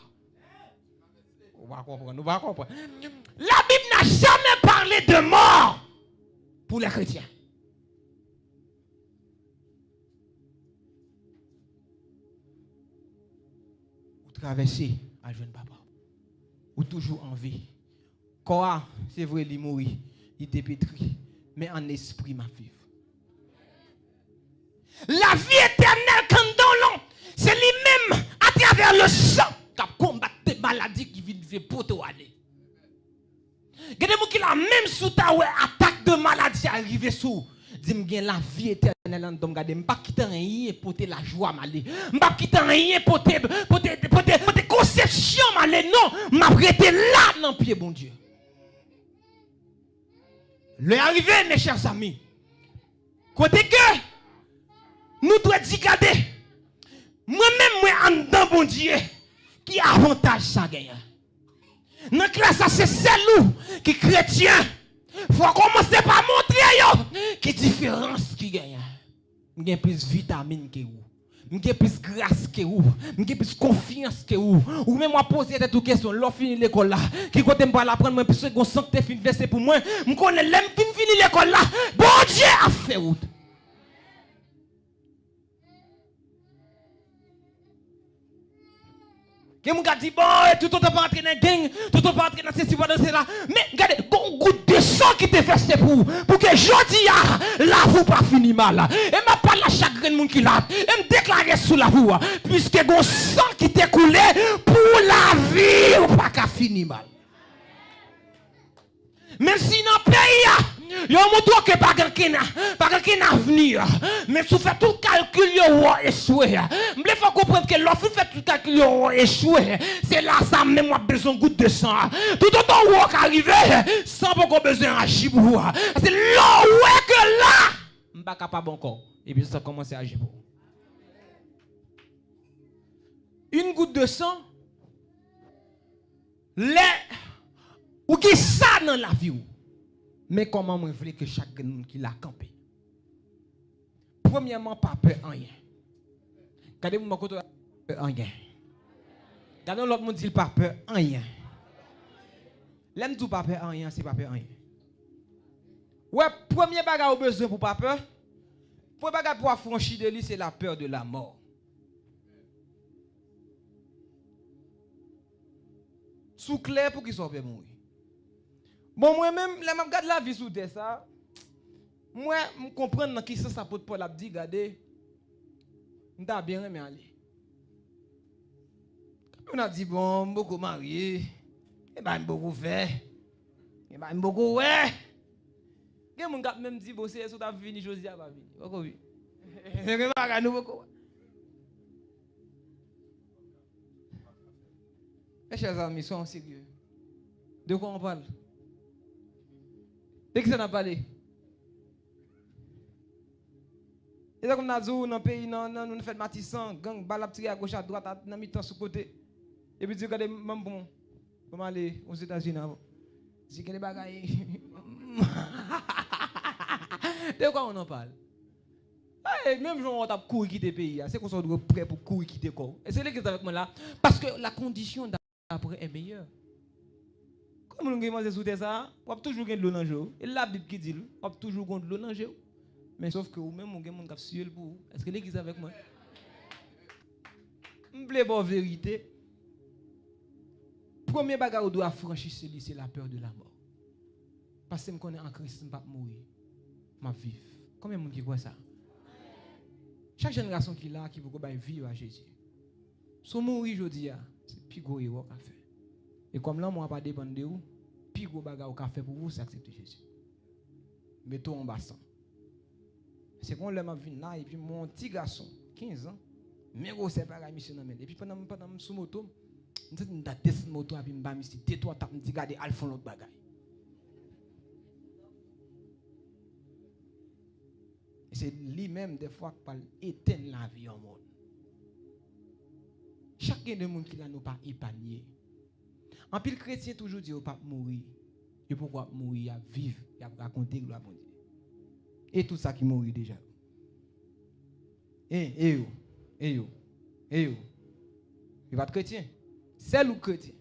On va comprendre. La Bible n'a jamais parlé de mort pour les chrétiens. Vous traversez à jeune papa. Ou toujours en vie. Quoi, c'est vrai, il mourit, il était pétri, mais en esprit m'a vivre. La vie éternelle, quand dans l'homme, c'est lui-même à travers le sang qui combattu des maladies qui viennent pour te aller. Il y a des gens qui la même sous ta attaque de maladie arrivée sous. Dis-moi, la vie éternelle, en tom gade, m'pas quitter rien pour te la joie malé. M'pas quitter rien pour te conception malé. Non, m'a prêté là dans pied bon Dieu. Le arrivé, mes chers amis. Côté que nous devons dire, regardez, moi-même, moi, en dedans, bon Dieu, qui avantage ça gagne. Dans la classe, c'est celle qui est chrétien. Il faut commencer par montrer qui différence qui gagne. Il y a plus de vitamines que vous. Il y a plus de grâce que vous. Il y a plus de confiance que vous. Ou même moi poser des questions. L'on finit l'école là. Qui côté me apprendre moi puisque on sent que tu finis verser pour moi. Je connais l'aime qui finit l'école là. Bon Dieu a fait route. Que mon gars dit bon, tout le temps pas entrer dans la gang, tout le temps pas entrer dans ces supports de là. Mais regardez, bon goutte de sang qui te versé pour que jodi la vous pas fini mal. Et m'a pas la chagrin de monde qui l'a. Et me déclarer sous la vous puisque bon sang qui t'est coulé pour la vie ou pas qu'à fini mal. Même si dans le pays, il y a un mot que pas quelqu'un avenir. Mais si vous faites tout le calcul, vous allez échouer. Mais il faut comprendre que lorsque vous faites tout le calcul, vous allez échouer. C'est là ça même moi besoin de goutte de sang. Tout autant où vous arrivez, sans beaucoup besoin d'agir pour vous. C'est là où est que là, je ne suis pas capable encore. Et puis ça commence à agir pour vous. Une goutte de sang, ou qui ça dans la vie. Mais comment je veux que chaque monde qui l'a campé. Premièrement, pas peur en rien. Regardez-moi mon côté, en rien. Regardez l'autre monde dit pas peur en rien. L'aime tout pas peur en rien, c'est pas peur en rien. Ouais, premier bagage au besoin pour pas peur. Premier bagage pour affranchir de lui, c'est la peur de la mort. Sous clair pour qu'il soit mourir. Bon, moi-même, je regarde la vie sous ça. Moi, je comprends dans qui ça peut Paul a dit, regardez, je suis bien aimé aller. On a dit, bon, beaucoup marié, et bien, beaucoup fait, et bien, beaucoup ouais. Et mon gars même dit, bon, c'est ça, tu as fini, Josie a pas fini. Beaucoup oui. C'est pas nous beaucoup. Mes chers amis, soyons sérieux. De quoi on parle? De qui ça n'a parlé? Et là, comme nous avons dans le pays, nous faisons matissan, gang, balle à gauche, à droite, dans mi-temps sur côté. Et puis, regardez, même bon, comment aller aux États-Unis avant. C'est que les bagailles. De quoi on en parle? Même si on a couru quitter le pays, c'est qu'on soit prêt pour courir quitter le corps. Et c'est l'église avec moi là, parce que la condition d'après est meilleure. Comme nous avons sous ça, on a toujours de l'eau dans le jeu. Et la Bible qui dit, on a toujours de l'eau dans le jeu. Mais sauf que vous-même, vous avez suivi pour vous. Est-ce que l'église avec moi? Je ne veux pas vérité. Premier bagage où doit franchir celui, c'est la peur de la mort. Parce que je connais en Christ, je ne vais pas mourir. Je vais vivre. Combien de monde qui croit ça? Chaque génération qui est là, qui veut vivre à Jésus. Si vous mourrez aujourd'hui, c'est plus gros qu'on a fait. Et comme là, moi, je ne vais pas dépendre de vous, plus gros bagage qu'on a fait pour vous, c'est accepter Jésus. Mettons en bassin. C'est qu'on l'a vu là, et puis mon petit garçon, 15 ans, mais gros, c'est pas la mission. Et puis pendant que je suis moto, je me suis moto, et puis je me suis dit, tais-toi, je me dis, regardez, ils font l'autre bagaille. Et c'est lui-même, des fois, qui éteint la vie en monde. Chacun de monde qui n'a pas épargné. En pile chrétien, toujours dit, il ne pas mourir. Et pourquoi mourir, il vivre, il raconter gloire à Dieu. Et tout ça qui mourit déjà. Il va être chrétien. Seul ou chrétien.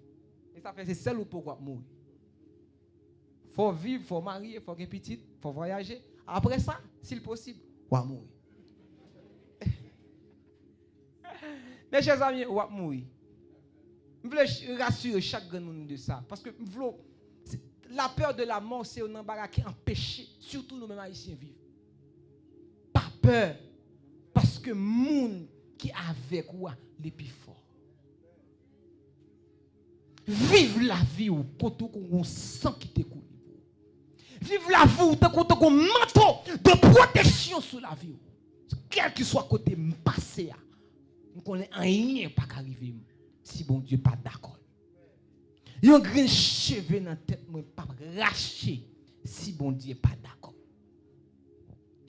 Et ça fait c'est seul ou pourquoi mourir. Il faut vivre, il faut marier, il faut avoir petit, il faut voyager. Après ça, s'il possible, on va mourir. Mes chers amis, on va mourir. Je veux rassurer chaque monde de ça. Parce que la peur de la mort, c'est un embarras qui empêche, surtout nous-mêmes haïtiens vivre. Pas peur. Parce que le monde qui est avec toi, les plus forts. Vive la vie où on sent qui t'écoule. Vive la vie où on un manteau de protection sur la vie. Quel que soit côté passé, on connaît rien pas qu'arriver si bon Dieu pas d'accord. Il y a un grand cheveu dans la tête, moi pas raché si bon Dieu n'est pas d'accord.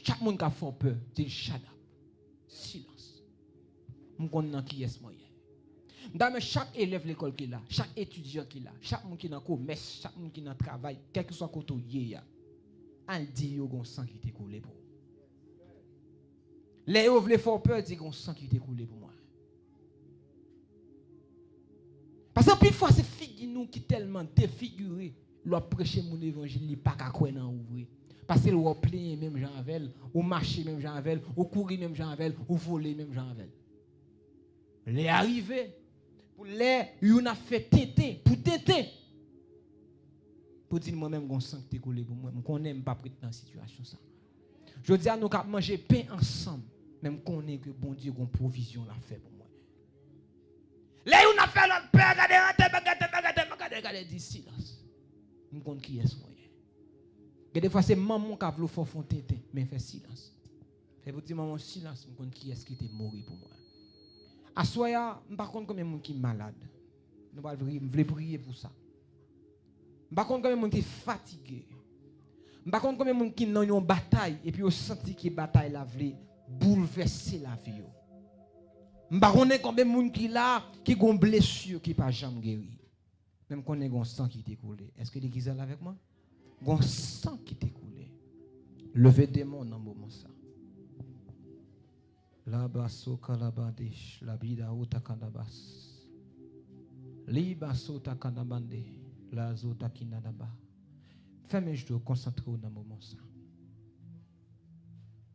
Chaque monde qui a fait peur, dit shut up. Silence. Je connais qui est moyen. Dans chaque élève l'école qui est là, chaque étudiant qui est là, chaque monde qui est dans le commerce, chaque monde qui est dans le travail, quel que soit le côté où il y a, on dit qu'il y a un sang qui est coulé pour vous. Les gens veulent faire peur, disent qu'il y a un sang qui est coulé pour moi. Parce que plus fois c'est figure nous qui tellement défiguré, leur prêcher mon évangile, il pas qu'à quoi dans ouvrir. Parce que le plein même Jean avec, ou marcher même Jean avec, ou courir même Jean avec, ou voler même Jean avec. Les arrivés pour les on a fait tété pour tété. Pour dire moi-même qu'on sent que coulé pour moi, qu'on n'aime pas prêtre dans situation ça. Je dis à nous qu'à manger pain ensemble, même qu'on est que bon Dieu qu'on provision l'a fait pour moi. Là on a fait notre père, regardez dit silence. On compte qui est moyen. Des fois c'est maman qui a voulu faire tété, mais fait silence. Fait pour dire maman silence, on compte qui est qui était mort pour moi. À soya, par contre combien de monde qui est malade. Nous voulons prier pour ça. Par contre combien de monde qui est fatigué. Par contre combien de monde qui dans une bataille et puis on senti que bataille la voulait bouleverser la vie. Par contre combien de monde qui là qui ont blessure qui pas jamais guéri. Même qu'on est un sang qui t'est coulé. Est-ce que l'église est là avec moi? Un sang qui t'est coulé. Levez des mains dans moment ça. La basso kalabadish la bida uta kanabas liba sota kanabande la zota kinadaba. Fais-moi je dois concentrer dans moment ça.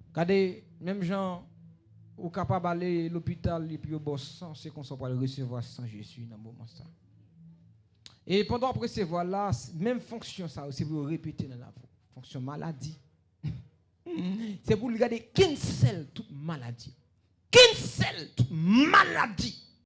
Regardez même gens ou capable aller l'hôpital et puis au boss c'est qu'on soit pas le recevoir sans Jésus dans moment ça. Et pendant après recevoir là même fonction ça aussi pour répéter dans la fonction maladie. C'est pour regarder cancel toute maladie. Cancel toute maladie.